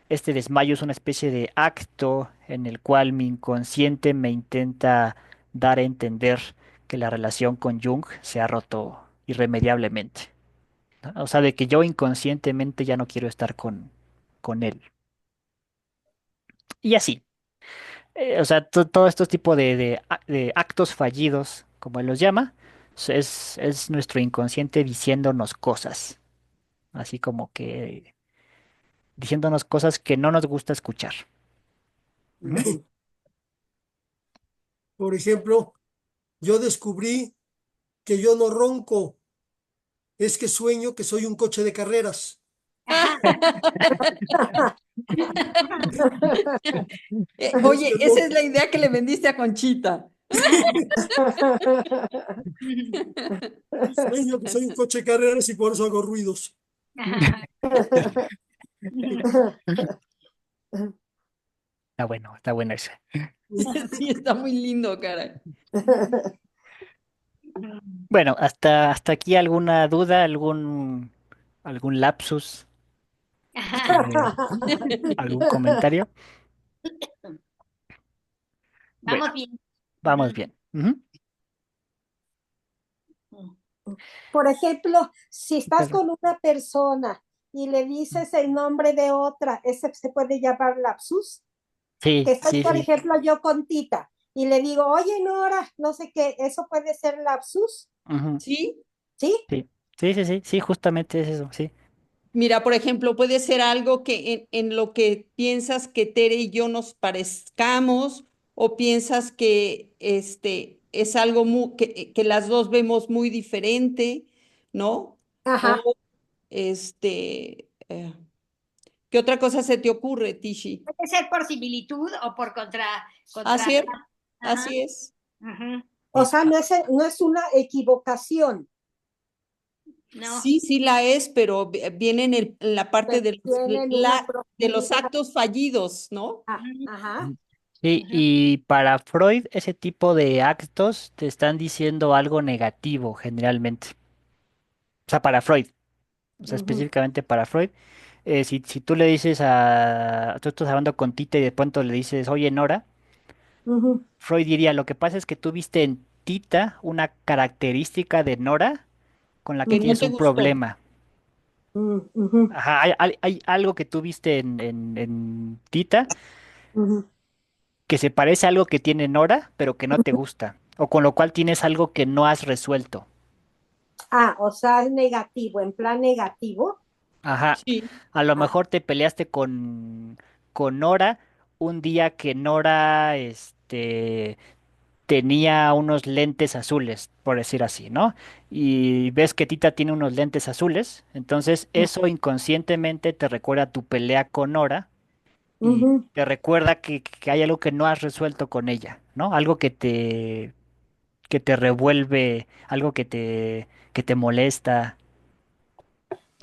este desmayo es una especie de acto en el cual mi inconsciente me intenta dar a entender que la relación con Jung se ha roto irremediablemente, ¿no? O sea, de que yo inconscientemente ya no quiero estar con él. Y así. O sea, todo estos tipos de actos fallidos, como él los llama, es nuestro inconsciente diciéndonos cosas, así como que diciéndonos cosas que no nos gusta escuchar. Ujú. Por ejemplo, yo descubrí que yo no ronco, es que sueño que soy un coche de carreras. Oye, esa es la idea que le vendiste a Conchita. Sueño que soy un coche de carreras y por eso hago ruidos. Está bueno ese. Sí, está muy lindo, caray. Bueno, hasta aquí alguna duda, algún lapsus, eh, algún comentario. Bueno, Vamos bien. vamos bien. Ujú. Por ejemplo, si estás Pedro. con una persona y le dices el nombre de otra, ¿ese se puede llamar lapsus? Que Sí, estoy, sí, por sí. ejemplo, yo con Tita y le digo, oye, Nora, no sé qué, ¿eso puede ser lapsus? Ujú. Sí, ¿Sí? Sí, sí, sí, sí, sí, justamente es eso, sí. mira, por ejemplo, puede ser algo que en lo que piensas que Tere y yo nos parezcamos, o piensas que es algo que las dos vemos muy diferente, ¿no? Ajá. O ¿qué otra cosa se te ocurre, Tishi? Puede ser por similitud o por contra. Así es, Ajá. así es. Ujú. O sea, no es una equivocación, No. Sí, sí la es, pero viene en la parte pero tienen una de los profundidad. actos fallidos, ¿no? Ujú. Ajá. Sí, Ujú. y para Freud ese tipo de actos te están diciendo algo negativo generalmente. O sea, para Freud, o sea, Ujú, específicamente para Freud, si tú le dices tú estás hablando con Tita y de pronto le dices, oye, Nora, ujú, Freud diría, lo que pasa es que tú viste en Tita una característica de Nora con la que Que no tienes te un gustó. problema. ujú, ujú, Ajá, hay algo que tú viste en Tita ujú. que se parece a algo que tiene Nora, pero que no te gusta, o con lo cual tienes algo que no has resuelto. Ah, o sea, es negativo, en plan negativo. Ajá, Sí. a lo Ah, mejor te peleaste con Nora un día que Nora, tenía unos lentes azules, por decir así, ¿no? Y ves que Tita tiene unos lentes azules, entonces eso inconscientemente te recuerda tu pelea con Nora y ujú. te recuerda que hay algo que no has resuelto con ella, ¿no? Algo que te revuelve, algo que te molesta,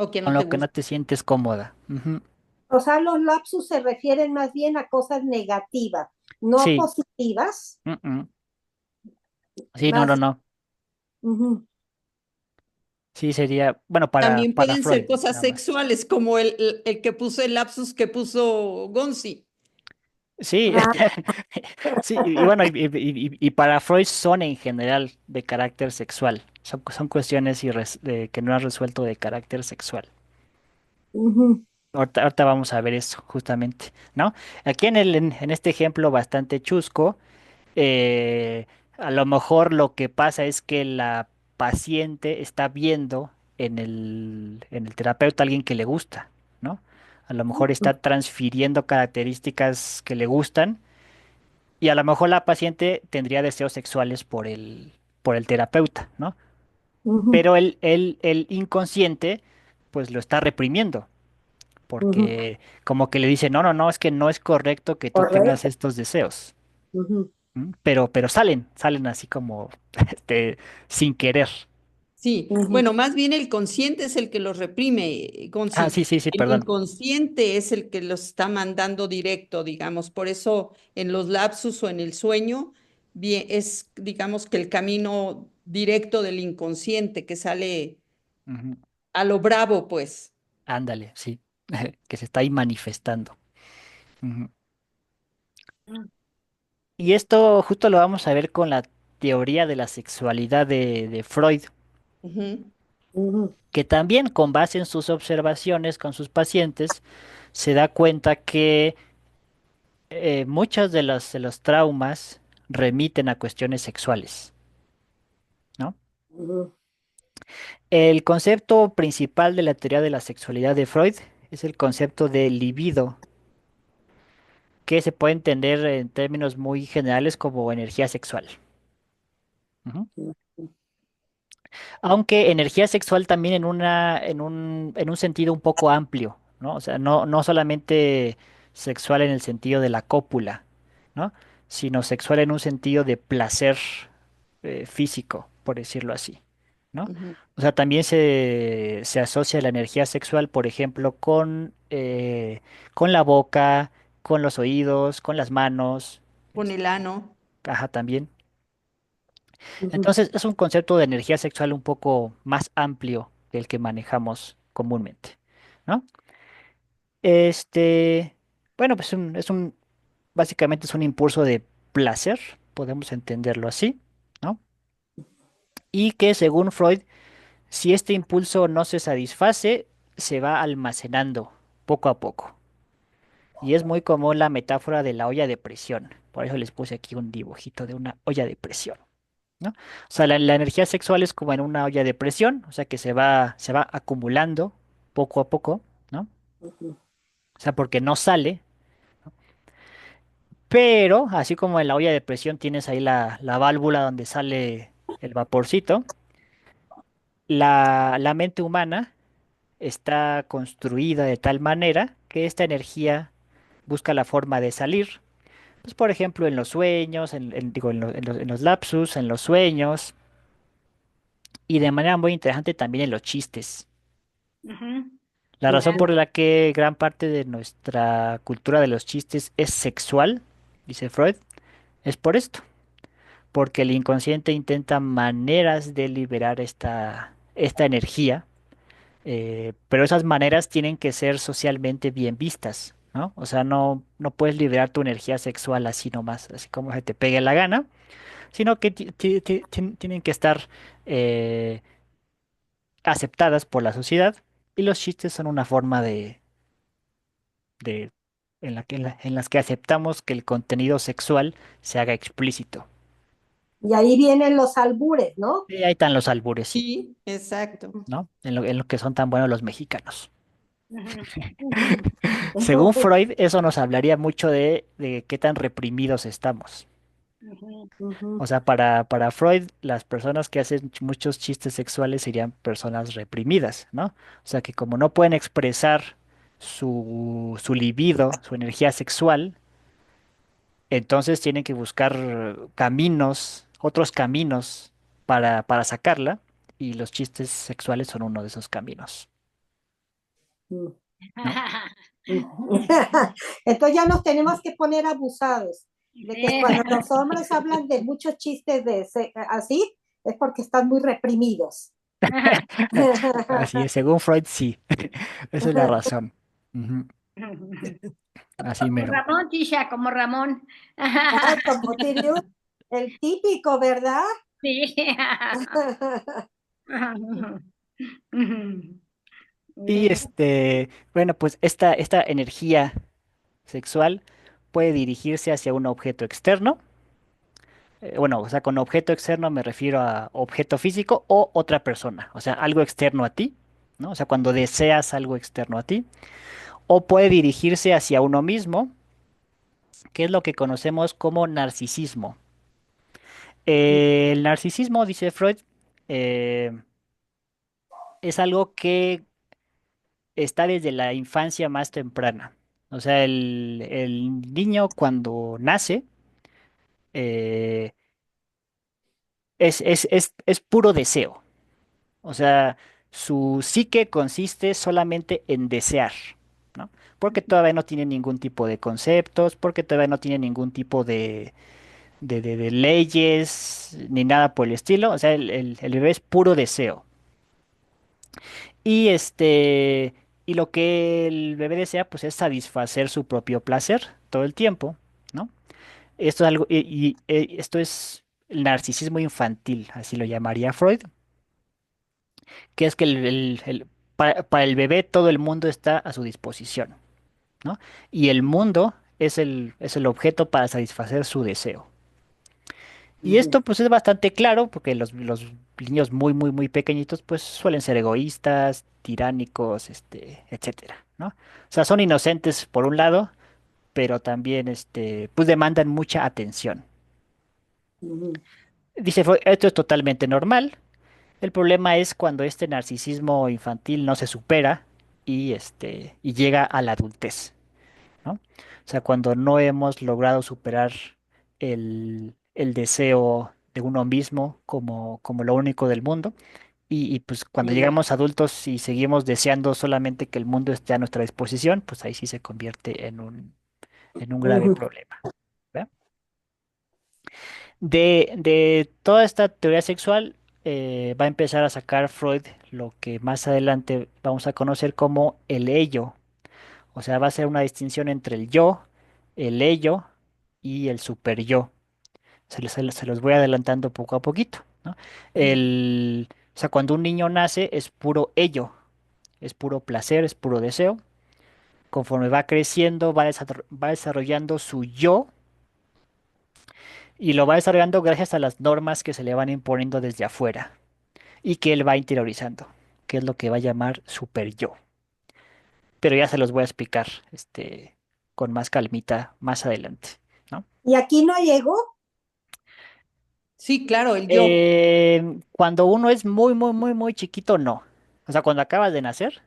O que con no te lo que no gusta. te sientes cómoda. Ujú. O sea, los lapsus se refieren más bien a cosas negativas, no Sí, positivas, mm. Sí, no, no, más. no. Ujú, Sí, sería, bueno, para, También para pueden ser Freud, cosas nada más. sexuales, como el que puso el lapsus que puso Gonzi. Sí, ah, sí, y bueno, y para Freud son en general de carácter sexual. Son cuestiones que no han resuelto de carácter sexual. ujú, Ahorita vamos a ver eso, justamente, ¿no? Aquí en este ejemplo bastante chusco, eh, a lo mejor lo que pasa es que la paciente está viendo en el terapeuta a alguien que le gusta, ¿no? A lo mejor está transfiriendo características que le gustan y a lo mejor la paciente tendría deseos sexuales por el terapeuta, ¿no? ujú, Pero el inconsciente pues lo está reprimiendo, Ujú, porque como que le dice, no, no, no, es que no es correcto que tú tengas correcto. estos deseos. Ujú. Pero salen así como sin querer. Sí, Ujú. bueno, más bien el consciente es el que los reprime, Ah, Gonzi. sí, sí, sí, El perdón. inconsciente es el que los está mandando directo, digamos. Por eso en los lapsus o en el sueño, bien, es, digamos, que el camino directo del inconsciente que sale Ujú. a lo bravo, pues. Ándale, sí, que se está ahí manifestando. Ujú. Y esto justo lo vamos a ver con la teoría de la sexualidad de Freud, Ujú, Ujú. que también con base en sus observaciones con sus pacientes se da cuenta que muchos de los traumas remiten a cuestiones sexuales, ¿no? Ujú. El concepto principal de la teoría de la sexualidad de Freud es el concepto de libido, que se puede entender en términos muy generales como energía sexual. Ujú. Aunque energía sexual también en un sentido un poco amplio, ¿no? O sea, no solamente sexual en el sentido de la cópula, ¿no? Sino sexual en un sentido de placer físico, por decirlo así, ¿no? ujú. O sea, también se asocia la energía sexual, por ejemplo, con la boca, con los oídos, con las manos, Con el ano. ajá, también. Ujú. Entonces, es un concepto de energía sexual un poco más amplio que el que manejamos comúnmente, ¿no? Este, bueno, pues básicamente es un impulso de placer, podemos entenderlo así, ¿no? Y que según Freud, si este impulso no se satisface, se va almacenando poco a poco. Y es muy común la metáfora de la olla de presión. Por eso les puse aquí un dibujito de una olla de presión, ¿no? O sea, la energía sexual es como en una olla de presión, o sea que se va acumulando poco a poco, ¿no? Ujú. O sea, porque no sale, pero así como en la olla de presión tienes ahí la válvula donde sale el vaporcito, la mente humana está construida de tal manera que esta energía busca la forma de salir. Pues, por ejemplo, en los sueños, digo, en los lapsus, en los sueños, y de manera muy interesante también en los chistes. Ujú. La razón Ujú. por la que gran parte de nuestra cultura de los chistes es sexual, dice Freud, es por esto, porque el inconsciente intenta maneras de liberar esta energía, pero esas maneras tienen que ser socialmente bien vistas, ¿no? O sea, no puedes liberar tu energía sexual así nomás, así como se te pegue la gana, sino que tienen que estar eh, aceptadas por la sociedad y los chistes son una forma de en las que aceptamos que el contenido sexual se haga explícito. Y ahí vienen los albures, ¿no? Y ahí están los albures, sí, Sí, exacto. ¿no? En lo que son tan buenos los mexicanos. Ujú. Según Freud, eso nos hablaría mucho de qué tan reprimidos estamos. Ujú. Ujú. O sea, para Freud, las personas que hacen muchos chistes sexuales serían personas reprimidas, ¿no? O sea, que como no pueden expresar su libido, su energía sexual, entonces tienen que buscar caminos, otros caminos para sacarla, y los chistes sexuales son uno de esos caminos, Ujú. ¿no? Entonces ya nos tenemos que poner abusados de que Sí. cuando los hombres hablan de muchos chistes así, es porque están muy reprimidos. Así es, según Freud, sí. Esa es la razón. Ujú. Así Como mero. Ramón, Tisha, como Ramón. Ah, como Tiriu, el típico, ¿verdad? Sí. Y bueno, pues esta energía sexual puede dirigirse hacia un objeto externo. Bueno, o sea, con objeto externo me refiero a objeto físico o otra persona, o sea, algo externo a ti, ¿no? O sea, cuando deseas algo externo a ti. O puede dirigirse hacia uno mismo, que es lo que conocemos como narcisismo. El narcisismo, dice Freud, eh, es algo que está desde la infancia más temprana. O sea, el niño cuando nace eh, es puro deseo. O sea, su psique consiste solamente en desear, ¿no? Porque todavía no tiene ningún tipo de conceptos, porque todavía no tiene ningún tipo de leyes, ni nada por el estilo. O sea, el bebé es puro deseo. Y y lo que el bebé desea, pues es satisfacer su propio placer todo el tiempo, ¿no? Esto es algo, esto es el narcisismo infantil, así lo llamaría Freud, que es que para el bebé todo el mundo está a su disposición, ¿no? Y el mundo es el objeto para satisfacer su deseo. Y Ujú, esto pues es bastante claro porque los niños muy, muy, muy pequeñitos pues suelen ser egoístas, tiránicos, etcétera, ¿no? O sea, son inocentes por un lado, pero también pues demandan mucha atención. ujú, Dice Freud, esto es totalmente normal. El problema es cuando este narcisismo infantil no se supera y llega a la adultez, ¿no? O sea, cuando no hemos logrado superar el deseo de uno mismo como lo único del mundo. Y pues cuando Sí. llegamos adultos y seguimos deseando solamente que el mundo esté a nuestra disposición, pues ahí sí se convierte en un grave ujú, problema. ¿Ve? De toda esta teoría sexual va a empezar a sacar Freud lo que más adelante vamos a conocer como el ello. O sea, va a ser una distinción entre el yo, el ello y el super yo. Se los voy adelantando poco a poquito, ¿no? O sea, cuando un niño nace es puro ello, es puro placer, es puro deseo. Conforme va creciendo, va desarrollando su yo y lo va desarrollando gracias a las normas que se le van imponiendo desde afuera y que él va interiorizando, que es lo que va a llamar super yo. Pero ya se los voy a explicar, con más calmita más adelante, ¿no? ¿Y aquí no llegó? Sí, claro, el yo. Cuando uno es muy, muy, muy, muy chiquito, no. O sea, cuando acabas de nacer,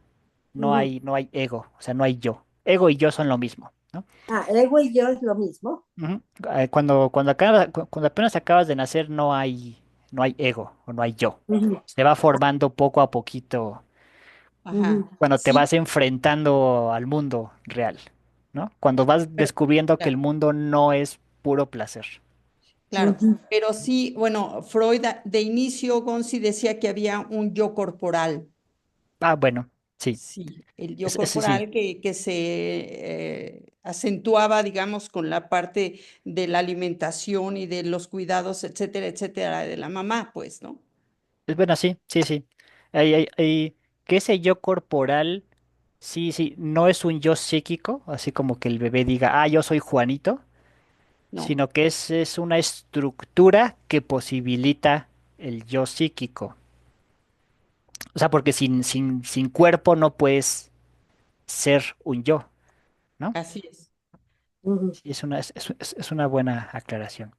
Ujú. no hay ego, o sea, no hay yo. Ego y yo son lo mismo, ¿no? Ah, ego y yo es lo mismo. Ujú. Cuando apenas acabas de nacer, no hay ego o no hay yo. Ujú, Se va formando poco a poquito Ajá. ujú. cuando te Sí, vas enfrentando al mundo real, ¿no? Cuando vas pero, descubriendo que claro, el mundo no es puro placer. claro. Ujú. Pero sí, bueno, Freud de inicio, Gonzi decía que había un yo corporal. Ah, bueno, sí, Sí, el yo ese sí. corporal que se acentuaba, digamos, con la parte de la alimentación y de los cuidados, etcétera, etcétera, de la mamá, pues, ¿no? Es bueno, sí, sí, sí. Que ese yo corporal, sí, sí, no es un yo psíquico, así como que el bebé diga, ah, yo soy Juanito, No, sino que es una estructura que posibilita el yo psíquico. O sea, porque sin cuerpo no puedes ser un yo, ¿no? así es. Ujú, Sí, es una buena aclaración.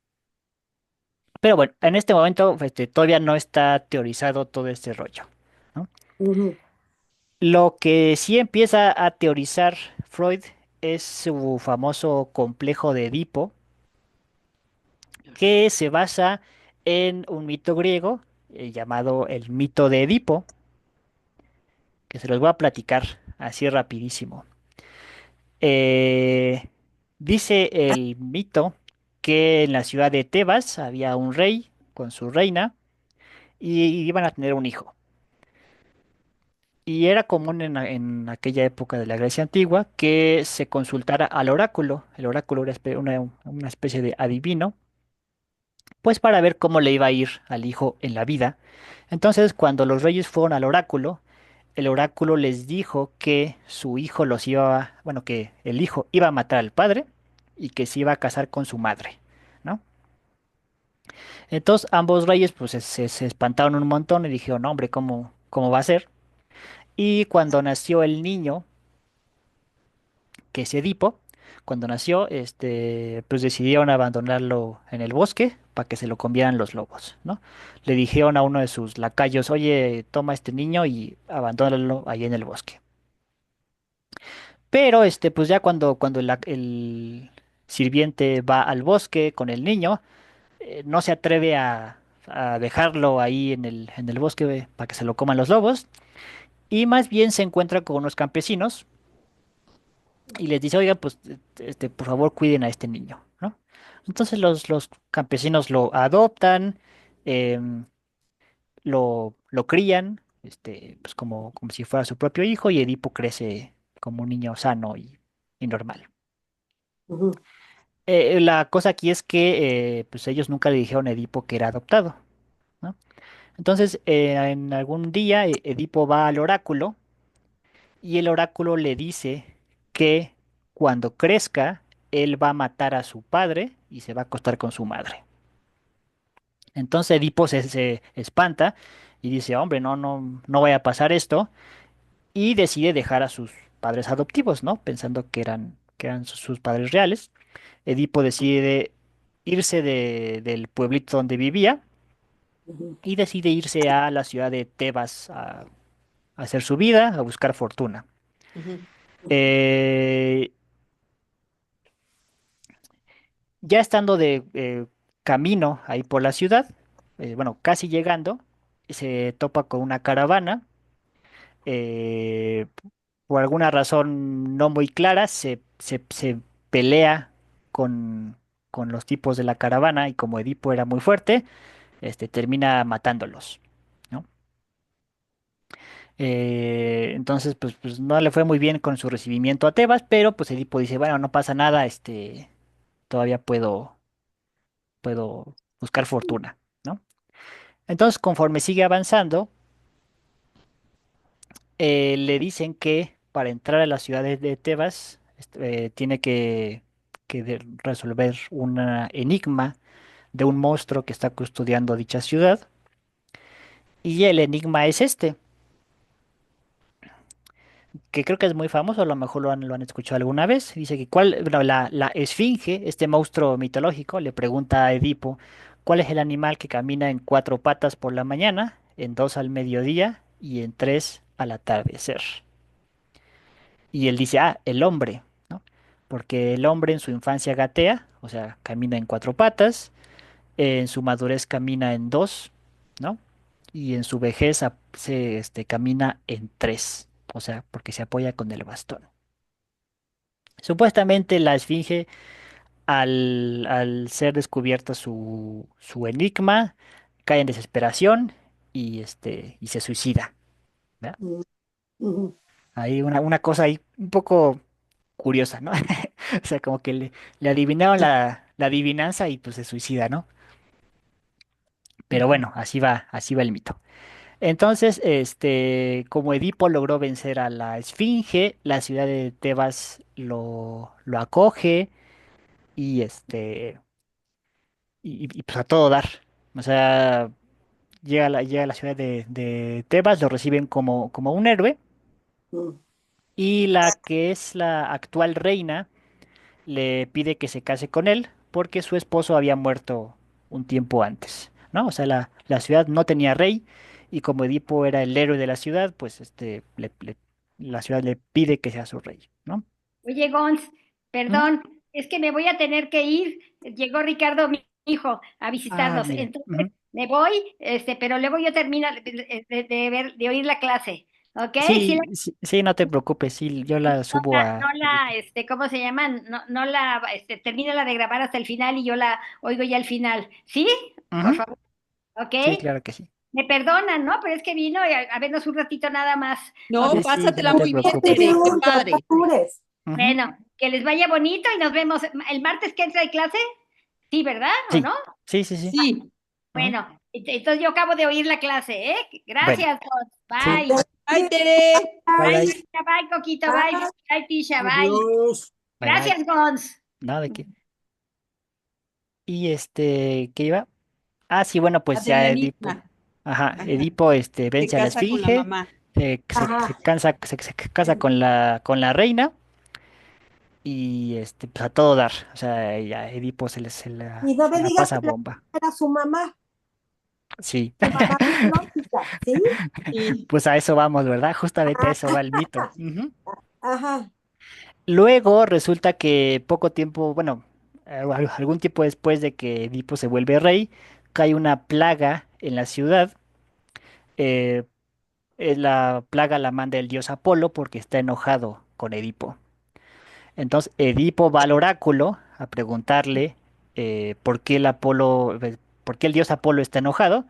Pero bueno, en este momento todavía no está teorizado todo este rollo, ¿no? ujú. Lo que sí empieza a teorizar Freud es su famoso complejo de Edipo, que se basa en un mito griego llamado el mito de Edipo, que se los voy a platicar así rapidísimo. Eh, Dice el mito que en la ciudad de Tebas había un rey con su reina y iban a tener un hijo. Y era común en aquella época de la Grecia antigua que se consultara al oráculo. El oráculo era una especie de adivino, pues para ver cómo le iba a ir al hijo en la vida. Entonces, cuando los reyes fueron al oráculo, el oráculo les dijo que su hijo bueno, que el hijo iba a matar al padre y que se iba a casar con su madre, ¿no? Entonces, ambos reyes pues se espantaron un montón y dijeron, no, hombre, ¿cómo va a ser? Y cuando nació el niño, que es Edipo, cuando nació, pues decidieron abandonarlo en el bosque para que se lo comieran los lobos, ¿no? Le dijeron a uno de sus lacayos, oye, toma este niño y abandónalo ahí en el bosque. Pero pues ya cuando el sirviente va al bosque con el niño, no se atreve a dejarlo ahí en el bosque para que se lo coman los lobos, y más bien se encuentra con unos campesinos y les dice, oiga, pues por favor cuiden a este niño, ¿no? Entonces los campesinos lo adoptan, em, lo crían, pues como si fuera su propio hijo, y Edipo crece como un niño sano y normal. Ujú, La cosa aquí es que pues ellos nunca le dijeron a Edipo que era adoptado, ¿no? Entonces, en algún día Edipo va al oráculo y el oráculo le dice que cuando crezca, él va a matar a su padre y se va a acostar con su madre. Entonces Edipo se espanta y dice, hombre, no vaya a pasar esto, y decide dejar a sus padres adoptivos, ¿no? Pensando que eran sus padres reales. Edipo decide irse del pueblito donde vivía ujú, y decide irse a la ciudad de Tebas a hacer su vida, a buscar fortuna. Ujú. Eh, ya estando de camino ahí por la ciudad, bueno, casi llegando, se topa con una caravana. eh, por alguna razón no muy clara, se pelea con los tipos de la caravana, y como Edipo era muy fuerte, termina matándolos, ¿no? Entonces, pues no le fue muy bien con su recibimiento a Tebas, pero pues Edipo dice, bueno, no pasa nada, todavía puedo buscar fortuna, ¿no? Entonces, conforme sigue avanzando, le dicen que para entrar a la ciudad de Tebas, tiene que resolver un enigma de un monstruo que está custodiando dicha ciudad. Y el enigma es que creo que es muy famoso, a lo mejor lo han escuchado alguna vez. Dice que bueno, la esfinge, este monstruo mitológico, le pregunta a Edipo cuál es el animal que camina en cuatro patas por la mañana, en dos al mediodía y en tres al atardecer. Y él dice, el hombre, ¿no? Porque el hombre en su infancia gatea, o sea, camina en cuatro patas, en su madurez camina en dos, ¿no? Y en su vejez camina en tres, o sea, porque se apoya con el bastón. Supuestamente la esfinge, al ser descubierta su enigma, cae en desesperación y se suicida, ¿verdad? ujú, ujú. Hay una cosa ahí un poco curiosa, ¿no? O sea, como que le adivinaron la adivinanza y pues se suicida, ¿no? Pero bueno, así va el mito. Entonces, como Edipo logró vencer a la Esfinge, la ciudad de Tebas lo acoge y pues a todo dar. O sea, llega a la ciudad de Tebas, lo reciben como un héroe, Mm, y la que es la actual reina le pide que se case con él porque su esposo había muerto un tiempo antes, ¿no? O sea, la ciudad no tenía rey, y como Edipo era el héroe de la ciudad, pues la ciudad le pide que sea su rey, ¿no? Oye, Gons, Ujú. perdón, es que me voy a tener que ir. Llegó Ricardo, mi hijo, a Ah, visitarnos. mire. Entonces, Ujú. me voy, pero luego yo termino de oír la clase. ¿Ok? Sí, Sí, sí, sí, no te preocupes, sí, yo la subo a YouTube. ¿cómo se llama? No la, termina la de grabar hasta el final y yo la oigo ya al final. ¿Sí? Por Ujú. favor. ¿Ok? Sí, claro que sí. Me perdonan, ¿no? Pero es que vino a vernos un ratito nada más. ¿Ok? No, Sí, sí, pásatela no te muy bien, Muy preocupes. Tere, qué bien, no te padre. apures. Ujú. Bueno, que les vaya bonito y nos vemos el martes que entra de clase. Sí, ¿verdad? ¿O Sí, no? sí, sí, sí. Sí, Ujú. Bueno, entonces yo acabo de oír la clase, ¿eh? Bueno, Gracias, todos. sí, Bye. ay, Tere. bye, Bye, bye, Tisha, bye, Coquito, bye. Bye. Bye, Tisha, bye. Adiós. bye, bye. Gracias, Gons. Nada de qué. Y ¿qué iba? Ah, sí, bueno, La pues del ya Edipo. enigma. Ajá, Ajá. Edipo Se vence a la casa con la Esfinge, mamá. Ajá. se casa con la reina, y pues a todo dar. O sea, ya Edipo se la, Y no se me la digas pasa que la bomba. era Sí. su mamá biológica, ¿sí? Sí. Pues a eso vamos, ¿verdad? Justamente a Ah, eso va el mito. Ujú. ajá. Luego resulta que poco tiempo, bueno, algún tiempo después de que Edipo se vuelve rey, cae una plaga en la ciudad. eh, la plaga la manda el dios Apolo porque está enojado con Edipo. Entonces Edipo va al oráculo a preguntarle por qué por qué el dios Apolo está enojado.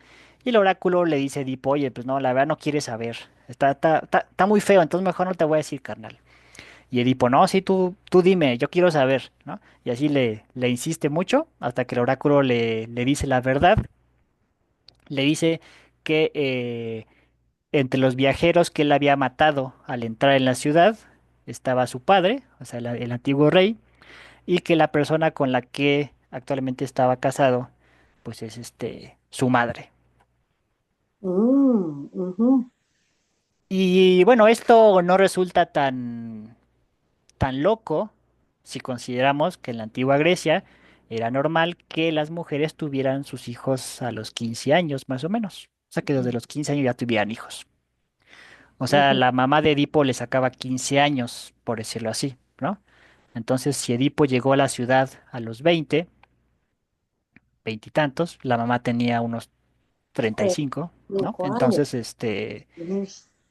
Y el oráculo le dice a Edipo, oye, pues no, la verdad no quiere saber. Está muy feo, entonces mejor no te voy a decir, carnal. Y Edipo, no, sí, tú dime, yo quiero saber, ¿no? Y así le insiste mucho hasta que el oráculo le dice la verdad. Le dice que entre los viajeros que él había matado al entrar en la ciudad estaba su padre, o sea, el antiguo rey, y que la persona con la que actualmente estaba casado, pues es su madre. Ujú. Y bueno, esto no resulta tan loco si consideramos que en la antigua Grecia era normal que las mujeres tuvieran sus hijos a los 15 años, más o menos. O sea, que desde los 15 años ya tuvieran hijos. O sea, Ujú. la mamá de Edipo le sacaba 15 años, por decirlo así, ¿no? Entonces, si Edipo llegó a la ciudad a los 20 y tantos, la mamá tenía unos 35, ¿no? 5 años. Entonces, Ujú.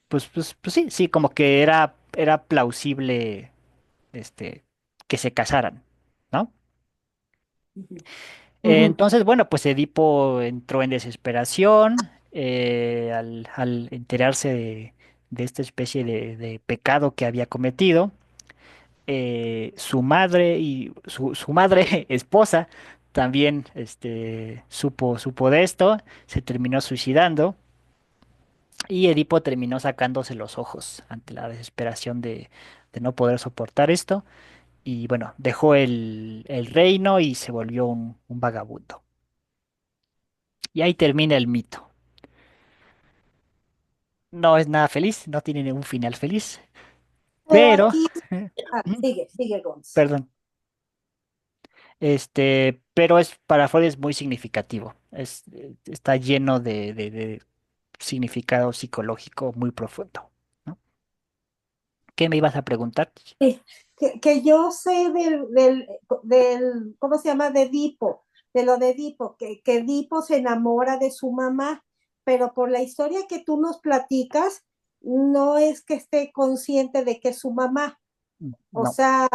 pues sí, sí, como que era plausible, este, que se casaran, ¿no? Ujú. Ujú. Entonces, bueno, pues Edipo entró en desesperación al enterarse de esta especie de pecado que había cometido. Su madre y su madre esposa también supo de esto, se terminó suicidando y Edipo terminó sacándose los ojos ante la desesperación de no poder soportar esto y bueno, dejó el reino y se volvió un vagabundo. Y ahí termina el mito. No es nada feliz, no tiene ningún final feliz, Pero pero, aquí, mm, sigue, Gonz. perdón, pero para Freud es muy significativo. Está lleno de significado psicológico muy profundo, ¿no? ¿Qué me ibas a preguntar? Sí, que yo sé ¿cómo se llama? De Edipo, de lo de Edipo, que Edipo se enamora de su mamá, pero por la historia que tú nos platicas, no es que esté consciente de que es su mamá. O No. sea,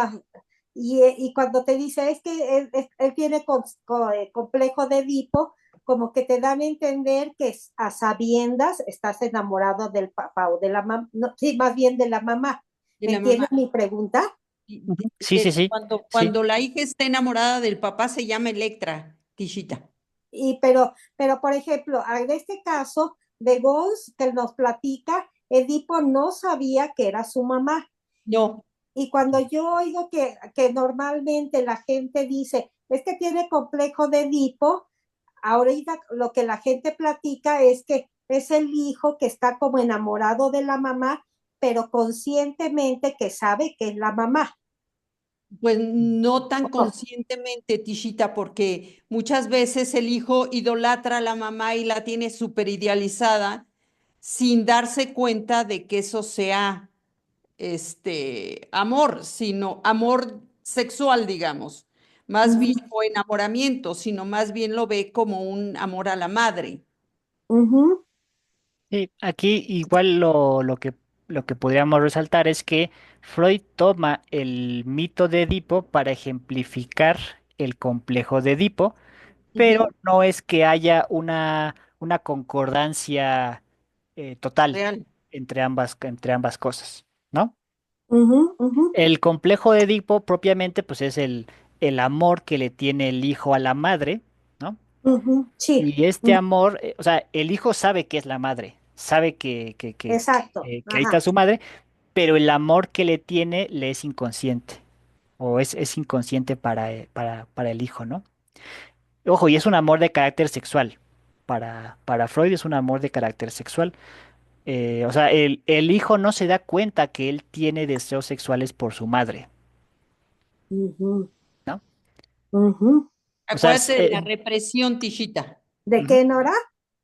y cuando te dice, es que él tiene complejo de Edipo, como que te dan a entender que a sabiendas estás enamorado del papá o de la mamá, no, sí, más bien de la mamá. De la mamá. ¿Entiendes mi pregunta? Y Ujú. Sí, sí, sí, cuando, sí. cuando la hija está enamorada del papá se llama Electra, Tishita. Pero por ejemplo, en este caso de Gons, que nos platica, Edipo no sabía que era su mamá. No, Y cuando yo oigo que normalmente la gente dice, es que tiene complejo de Edipo, ahorita lo que la gente platica es que es el hijo que está como enamorado de la mamá, pero conscientemente que sabe que es la mamá. pues no tan conscientemente, Tishita, porque muchas veces el hijo idolatra a la mamá y la tiene súper idealizada sin darse cuenta de que eso sea amor, sino amor sexual, digamos, más bien, o enamoramiento, sino más bien lo ve como un amor a la madre. Ujú. Sí, aquí igual lo que podríamos resaltar es que Freud toma el mito de Edipo para ejemplificar el complejo de Edipo, pero Ujú. no es que haya una concordancia total Real. entre ambas cosas, ¿no? Ujú. Ujú. El complejo de Edipo propiamente pues es el amor que le tiene el hijo a la madre, ¿no? Ujú. Sí. Y este amor, o sea, el hijo sabe que es la madre, sabe Exacto. que ahí está Ajá. su madre, pero el amor que le tiene le es inconsciente, o es inconsciente para el hijo, ¿no? Ojo, y es un amor de carácter sexual. Para Freud es un amor de carácter sexual. O sea, el hijo no se da cuenta que él tiene deseos sexuales por su madre, Ujú. ¿no? Ujú. O sea, Acuérdate de la represión, Tishita. ¿De ujú. qué, Nora?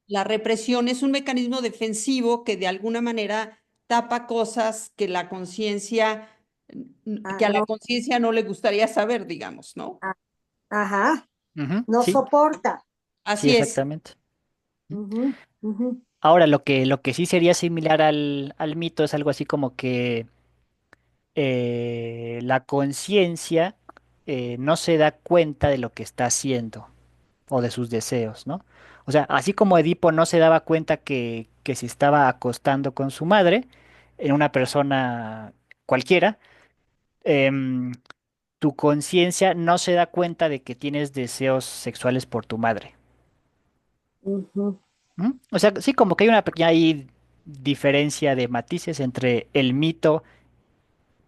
La represión es un mecanismo defensivo que de alguna manera tapa cosas que la conciencia Ah, que a la no, conciencia no le gustaría saber, digamos, ¿no? ah, ajá, Ujú, no sí, soporta. sí, Así es. exactamente. Ujú, ujú, Ahora, lo que sí sería similar al mito es algo así como que la conciencia no se da cuenta de lo que está haciendo o de sus deseos, ¿no? O sea, así como Edipo no se daba cuenta que se estaba acostando con su madre, en una persona cualquiera, em, tu conciencia no se da cuenta de que tienes deseos sexuales por tu madre. ujú, ¿Mm? O sea, sí, como que hay una pequeña ahí diferencia de matices entre el mito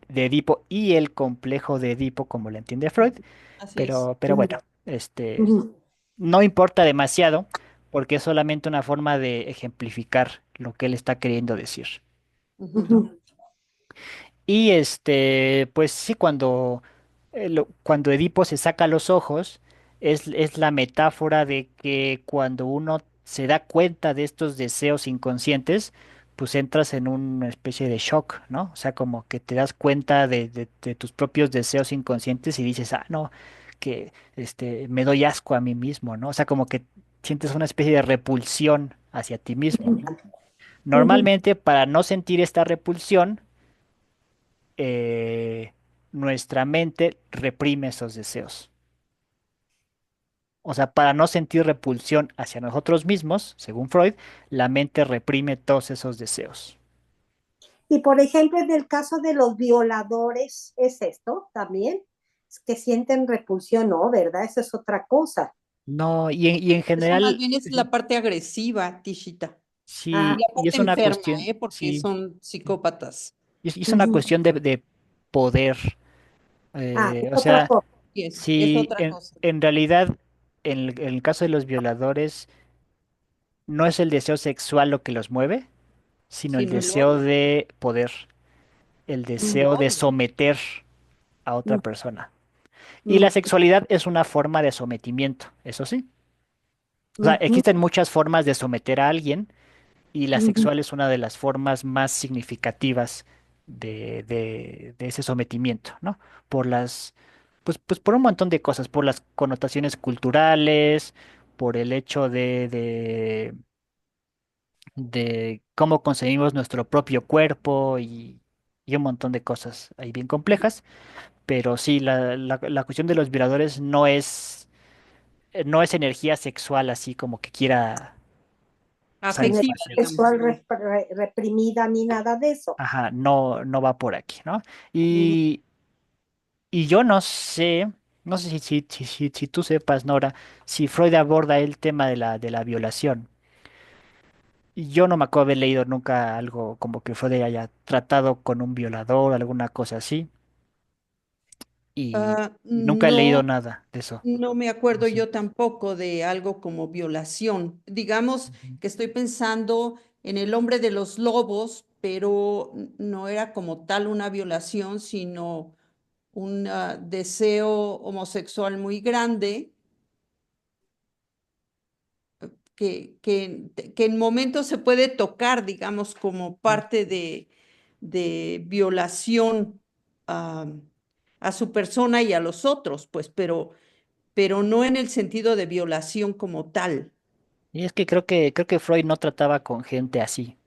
de Edipo y el complejo de Edipo, como lo entiende Freud, Así es. pero ujú, bueno, este, ujú, no importa demasiado porque es solamente una forma de ejemplificar lo que él está queriendo decir, Ujú. ¿no? ujú, Y pues sí, cuando Edipo se saca los ojos, es la metáfora de que cuando uno se da cuenta de estos deseos inconscientes, pues entras en una especie de shock, ¿no? O sea, como que te das cuenta de tus propios deseos inconscientes y dices, ah, no, que me doy asco a mí mismo, ¿no? O sea, como que sientes una especie de repulsión hacia ti mismo. ujú. Normalmente, para no sentir esta repulsión, eh, nuestra mente reprime esos deseos. O sea, para no sentir repulsión hacia nosotros mismos, según Freud, la mente reprime todos esos deseos. Y por ejemplo, en el caso de los violadores, ¿es esto también? Es que sienten repulsión, ¿no? ¿Verdad? Esa es otra cosa. No, y en Eso más general, bien es la parte agresiva, Tishita. Y Ah, sí, la y parte es una enferma, cuestión, ¿eh? Porque sí, son psicópatas. y es una ujú. cuestión de poder. Ah, es O otra sea, cosa. Y es si otra cosa. en realidad, en el caso de los violadores, no es el deseo sexual lo que los mueve, sino el Sino el deseo odio. de poder, el El deseo de odio. someter a otra Mm, persona. Y la mm, sexualidad es una forma de sometimiento, eso sí. O sea, ujú, existen muchas formas de someter a alguien y la ujú, sexual es una de las formas más significativas de ese sometimiento, ¿no? Por pues por un montón de cosas, por las connotaciones culturales, por el hecho de cómo concebimos nuestro propio cuerpo y un montón de cosas ahí bien complejas. Pero sí, la cuestión de los violadores no es energía sexual así como que quiera Afectiva, energía satisfacer. digamos. sexual reprimida ni nada de eso. Ajá, no, no va por aquí, ¿no? Mm. Y, y yo no sé si tú sepas, Nora, si Freud aborda el tema de la violación. Y yo no me acuerdo haber leído nunca algo como que Freud haya tratado con un violador, alguna cosa así, y nunca he leído No, nada de eso. no me No acuerdo sé. yo tampoco de algo como violación. Digamos Ujú. que estoy pensando en El hombre de los lobos, pero no era como tal una violación, sino un deseo homosexual muy grande que en momentos se puede tocar, digamos, como parte de violación a, a su persona y a los otros, pues, pero no en el sentido de violación como tal. Y es que creo que Freud no trataba con gente así,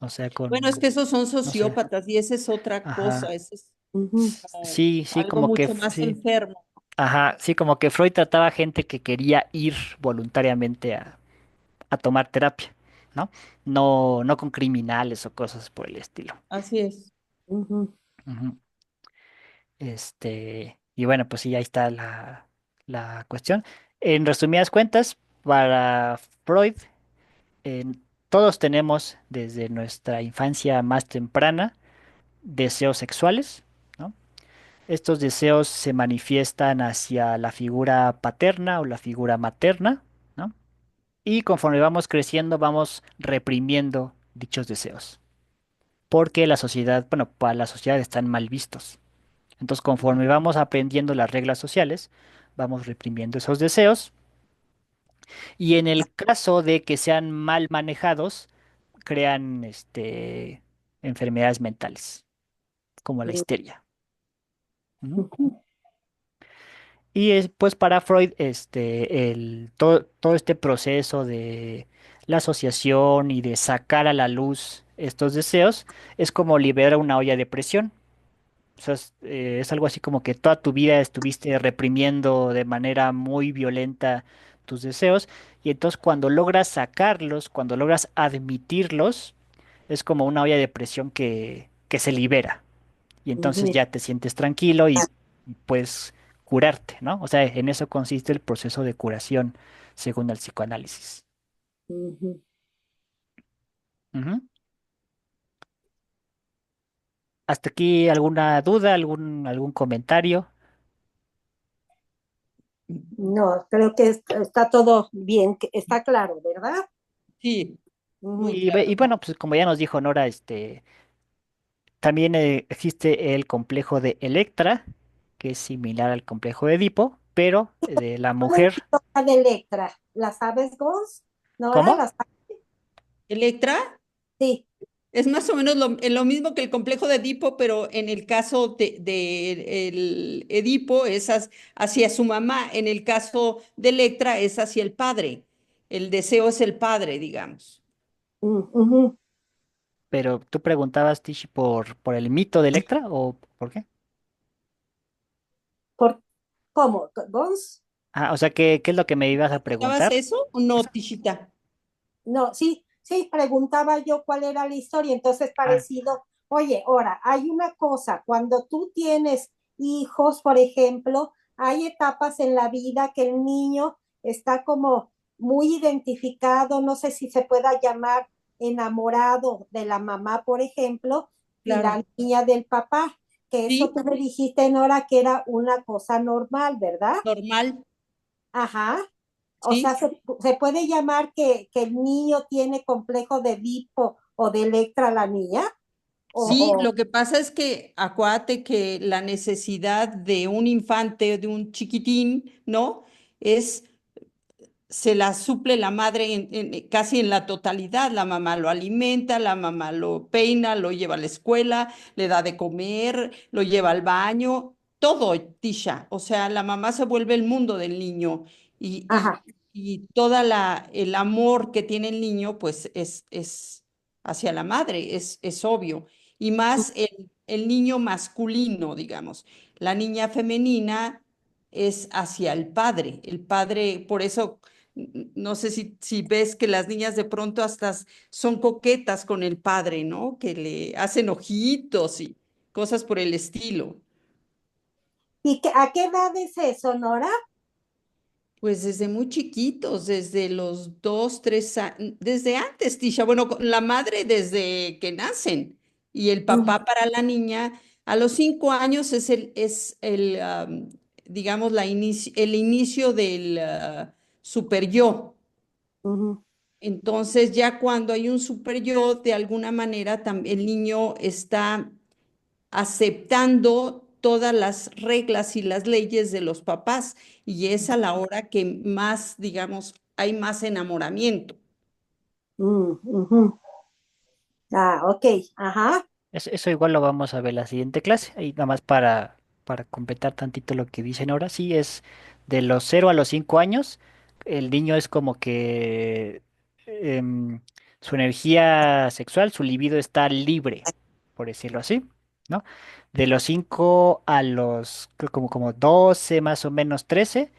o sea, Bueno, es que esos son no sé, sociópatas y esa es otra cosa, ajá, ese es Ujú, como sí, sí, algo como que, mucho más sí, enfermo. ajá, sí, como que Freud trataba gente que quería ir voluntariamente a tomar terapia, ¿no? No, no con criminales o cosas por el estilo. Así es. ujú. Ujú. Y bueno, pues sí, ahí está la cuestión. En resumidas cuentas, para Freud, todos tenemos desde nuestra infancia más temprana deseos sexuales, ¿no? Estos deseos se manifiestan hacia la figura paterna o la figura materna, ¿no? Y conforme vamos creciendo, vamos reprimiendo dichos deseos, porque la sociedad, bueno, para la sociedad están mal vistos. Entonces, conforme vamos aprendiendo las reglas sociales, vamos reprimiendo esos deseos y en el caso de que sean mal manejados, crean enfermedades mentales. como la Mm, histeria. Ujú. ujú, Y pues para Freud, todo este proceso de la asociación y de sacar a la luz estos deseos es como liberar una olla de presión. O sea, es algo así como que toda tu vida estuviste reprimiendo de manera muy violenta tus deseos y entonces cuando logras sacarlos, cuando logras admitirlos, es como una olla de presión que se libera y entonces ujú, ya te sientes tranquilo y puedes curarte, ¿no? O sea, en eso consiste el proceso de curación según el psicoanálisis. ujú. Ujú. ¿Hasta aquí alguna duda, algún comentario? No, creo que está todo bien, que está claro, ¿verdad? Sí, muy Ujú. Y claro. bueno, pues como ya nos dijo Nora, también existe el complejo de Electra, que es similar al complejo de Edipo, pero de la ¿Cuál es mujer. la historia de Electra? ¿La sabes vos? ¿Nora? ¿Cómo? ¿La sabes? Electra Sí. es más o menos lo mismo que el complejo de Edipo, pero en el caso de el Edipo es hacia su mamá, en el caso de Electra es hacia el padre. El deseo es el padre, digamos. Ujú. Pero tú preguntabas, Tishi, por el mito de Electra o por qué? ¿Por cómo? ¿Vos? Ah, o sea, ¿qué es lo que me ibas a ¿Sabes preguntar? eso o no, Tishita? No, sí, sí, preguntaba yo cuál era la historia, entonces Ah, parecido, oye, ahora, hay una cosa, cuando tú tienes hijos, por ejemplo, hay etapas en la vida que el niño está como muy identificado, no sé si se pueda llamar enamorado de la mamá, por ejemplo, y Claro. la niña del papá, que eso Sí, tú me dijiste, Nora, que era una cosa normal, ¿verdad? normal. Ajá. O sea, Sí. se puede llamar que el niño tiene complejo de Edipo o de Electra la niña. Sí, O, lo que pasa es que acuérdate que la necesidad de un infante, de un chiquitín, ¿no? Es se la suple la madre casi en la totalidad. La mamá lo alimenta, la mamá lo peina, lo lleva a la escuela, le da de comer, lo lleva al baño, todo, Tisha. O sea, la mamá se vuelve el mundo del niño y, y, ajá. y toda el amor que tiene el niño, pues es hacia la madre, es obvio. Y más el niño masculino, digamos. La niña femenina es hacia el padre, por eso no sé si ves que las niñas de pronto hasta son coquetas con el padre, ¿no? Que le hacen ojitos y cosas por el estilo. ¿Y a qué edad es eso, Nora? Pues desde muy chiquitos, desde los 2, 3 años, desde antes, Tisha. Bueno, con la madre desde que nacen y el Mm, papá para la niña a los 5 años digamos, el inicio del super yo. ujú, Entonces, ya cuando hay un super yo, de alguna manera el niño está aceptando todas las reglas y las leyes de los papás y es a la hora que más, digamos, hay más enamoramiento. ujú. Ah, ok, ajá. eso igual lo vamos a ver la siguiente clase. Ahí nada más para completar tantito lo que dicen ahora. Sí, es de los 0 a los 5 años. El niño es como que em, su energía sexual, su libido está libre, por decirlo así, ¿no? De los 5 a los creo como 12 más o menos 13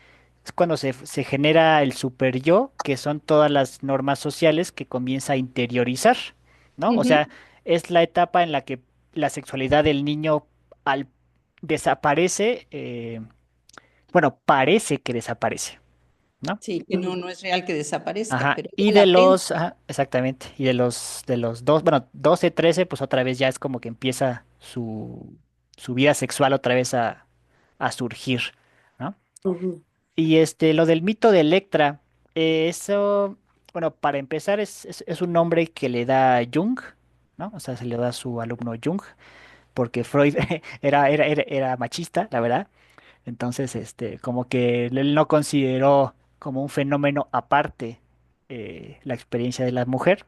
es cuando se genera el super yo, que son todas las normas sociales que comienza a interiorizar, ¿no? O Ujú. sea, es la etapa en la que la sexualidad del niño al desaparece, bueno, parece que desaparece, ¿no? Sí, que no es real que desaparezca, Ajá, pero y está latente. ajá, exactamente, y de los dos, bueno, 12 13 pues otra vez ya es como que empieza su vida sexual otra vez a surgir, ¿no? Ujú, Y lo del mito de Electra, eso, bueno, para empezar es un nombre que le da Jung, ¿no? O sea, se le da a su alumno Jung, porque Freud era machista, la verdad. Entonces, como que él no consideró como un fenómeno aparte la experiencia de la mujer,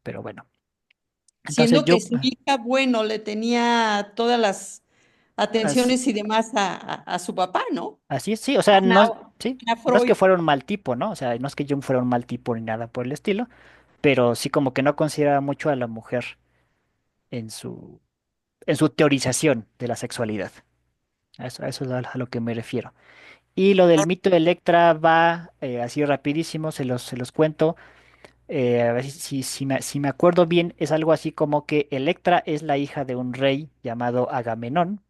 pero bueno. Entonces Siendo que yo, su hija, bueno, le tenía todas las as- atenciones y demás a su papá, ¿no? así es, sí, o sea, Ana, sí, Ana no es que Freud. fuera un mal tipo, ¿no? O sea, no es que Jung fuera un mal tipo ni nada por el estilo, pero sí como que no consideraba mucho a la mujer en su teorización de la sexualidad. A eso es a lo que me refiero. Y lo del mito de Electra va así rapidísimo, se los cuento. A ver si me acuerdo bien, es algo así como que Electra es la hija de un rey llamado Agamenón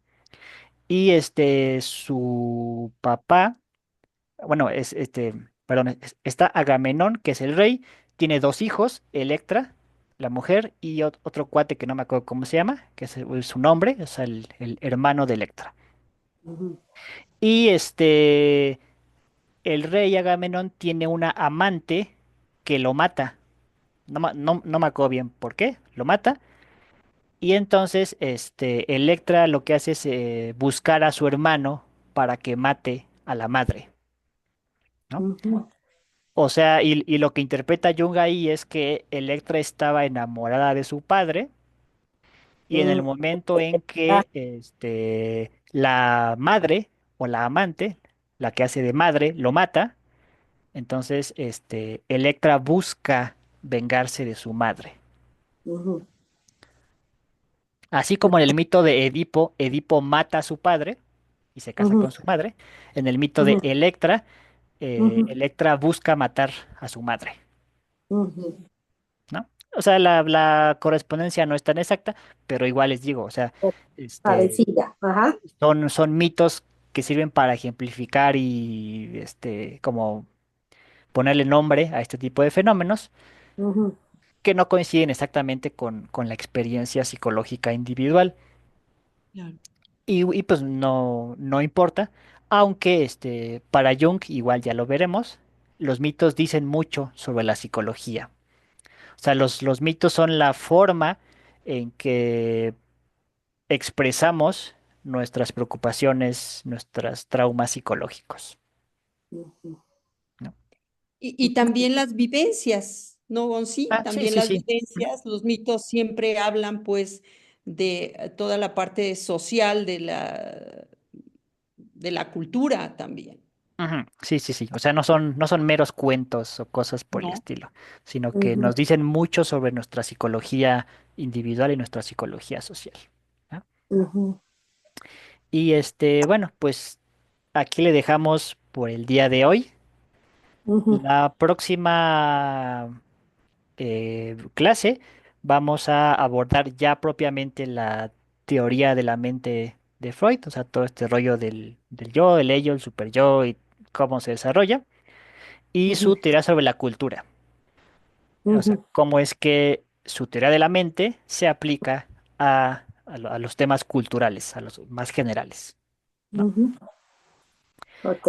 y su papá, bueno, perdón, está Agamenón, que es el rey, tiene dos hijos, Electra, la mujer, y otro cuate que no me acuerdo cómo se llama, que es su nombre, o sea, el hermano de Electra. Ujú, Y el rey Agamenón tiene una amante que lo mata. No me acuerdo bien por qué, lo mata. Y entonces, Electra lo que hace es buscar a su hermano para que mate a la madre, ¿no? ujú, O sea, y lo que interpreta Jung ahí es que Electra estaba enamorada de su padre y en el ujú, momento en Ah, que la madre o la amante, la que hace de madre, lo mata, entonces Electra busca vengarse de su madre. ujú, Así como en el mito de Edipo, Edipo mata a su padre y se casa ujú, con su madre, en el mito de ujú, Electra, ujú, Electra busca matar a su madre, ujú. ¿no? O sea, la correspondencia no es tan exacta, pero igual les digo, o sea, parecida. Ajá. son mitos que sirven para ejemplificar y como ponerle nombre a este tipo de fenómenos Ujú, que no coinciden exactamente con la experiencia psicológica individual. Claro. Y pues no importa, aunque para Jung, igual ya lo veremos, los mitos dicen mucho sobre la psicología. O sea, los mitos son la forma en que expresamos nuestras preocupaciones, nuestros traumas psicológicos, ujú. ¿no? Y también las vivencias, ¿no, Gonzi? Ah, sí, También sí, las sí. Ujú. vivencias, los mitos siempre hablan pues de toda la parte social de la cultura también, Ujú. Sí, sí, sí. O sea, no son meros cuentos o cosas por el ¿no? estilo, sino que Ujú, nos dicen mucho sobre nuestra psicología individual y nuestra psicología social, ¿no? ujú, Y bueno, pues aquí le dejamos por el día de hoy. ujú, La próxima clase vamos a abordar ya propiamente la teoría de la mente de Freud, o sea, todo este rollo del yo, el ello, el super yo y cómo se desarrolla, y ujú, su teoría sobre la cultura, o sea, ujú, cómo es que su teoría de la mente se aplica a los temas culturales, a los más generales, ¿no? ujú. Ok.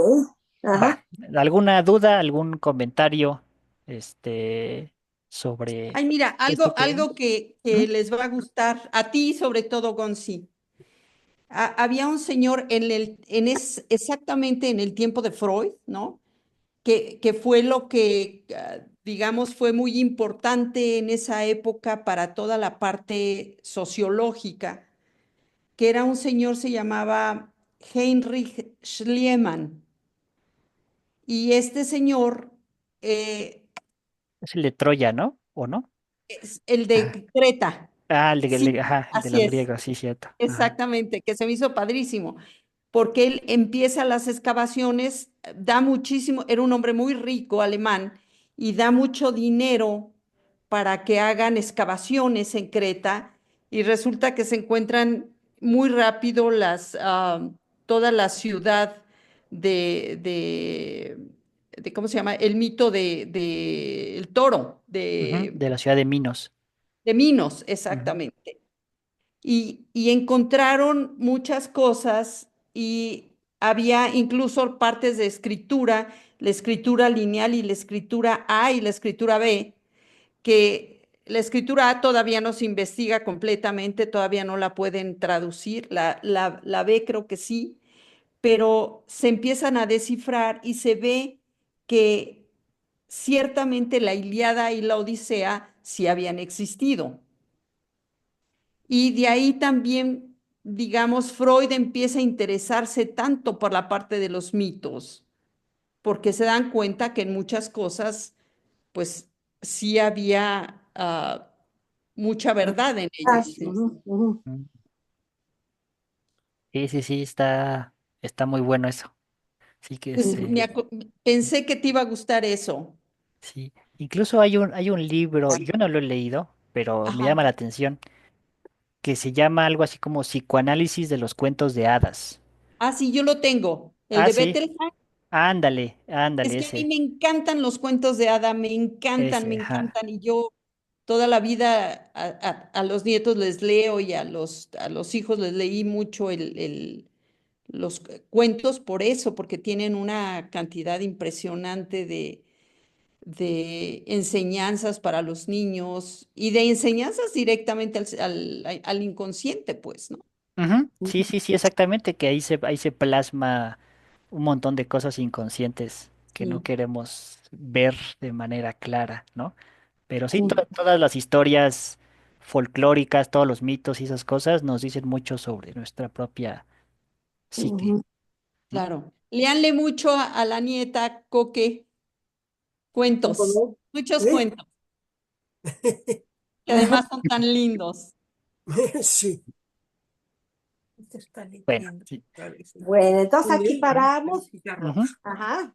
Va. Ajá. ¿Alguna duda, algún comentario, este, sobre Ay, mira, esta teoría? algo que Ujú. les va a gustar, a ti sobre todo, Gonzi. Había un señor exactamente en el tiempo de Freud, ¿no? Que fue lo que, digamos, fue muy importante en esa época para toda la parte sociológica, que era un señor, se llamaba Heinrich Schliemann. Y este señor eh, Es el de Troya, ¿no? ¿O no? es el de Creta. Ah, Sí, ajá, el de así los es, griegos, sí, cierto. Ajá. exactamente, que se me hizo padrísimo, porque él empieza las excavaciones, da muchísimo, era un hombre muy rico, alemán, y da mucho dinero para que hagan excavaciones en Creta, y resulta que se encuentran muy rápido toda la ciudad de, de, ¿cómo se llama? El mito el toro, Ujú, de la ciudad de Minos. de Minos, Ujú, exactamente. Y encontraron muchas cosas y había incluso partes de escritura, la escritura lineal y la escritura A y la escritura B, que la escritura A todavía no se investiga completamente, todavía no la pueden traducir, la B creo que sí, pero se empiezan a descifrar y se ve que ciertamente la Ilíada y la Odisea sí habían existido. Y de ahí también, digamos, Freud empieza a interesarse tanto por la parte de los mitos, porque se dan cuenta que en muchas cosas, pues sí había mucha verdad en Ah, ellos. Mm. Sí, sí, sí, está muy bueno eso. Sí que Pues pensé que te iba a gustar eso. sí. Incluso hay un libro, yo no lo he leído, pero me Ajá. llama la atención, que se llama algo así como Psicoanálisis de los cuentos de hadas. Ah, sí, yo lo tengo. El Ah, de sí. Bethlehem. Ándale, ándale, Es que a mí ese, me encantan los cuentos de hada, me encantan, me ese, ajá. encantan. Y yo toda la vida a los nietos les leo y a los hijos les leí mucho los cuentos por eso, porque tienen una cantidad impresionante de enseñanzas para los niños y de enseñanzas directamente al inconsciente, pues, ¿no? Ujú. Sí, sí, sí, exactamente, que ahí se plasma un montón de cosas inconscientes que no Sí. queremos ver de manera clara, ¿no? Pero sí, Sí. todas las historias folclóricas, todos los mitos y esas cosas nos dicen mucho sobre nuestra propia psique, ¿no? Claro. Léanle mucho a la nieta Coque cuentos, ¿Cómo muchos no? ¿Eh? cuentos, que además son tan lindos. Sí. Se está Bueno, leyendo. sí. Bueno, entonces Muy aquí bien. paramos. Ujú. Ajá.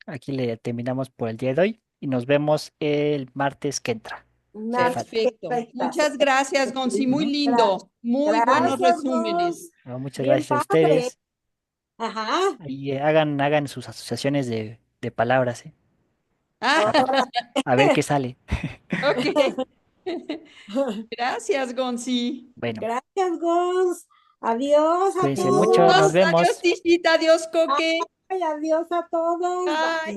Aquí le terminamos por el día de hoy y nos vemos el martes que entra. Si Marta, falta. Perfecto. perfecta. Muchas gracias, Gonzi. Muy Ujú. lindo. Muy buenos Gracias, Gus. resúmenes. No, muchas Bien gracias a padre. ustedes. Ajá. Y hagan sus asociaciones de palabras, ¿eh? A, Ahora. a ver qué sale. Ok. Gracias, Gonzi. Bueno, Gracias, Gus. Adiós a cuídense mucho, nos todos. Adiós, adiós, vemos. Tishita, adiós, Coque. Ay, adiós a todos. Adiós.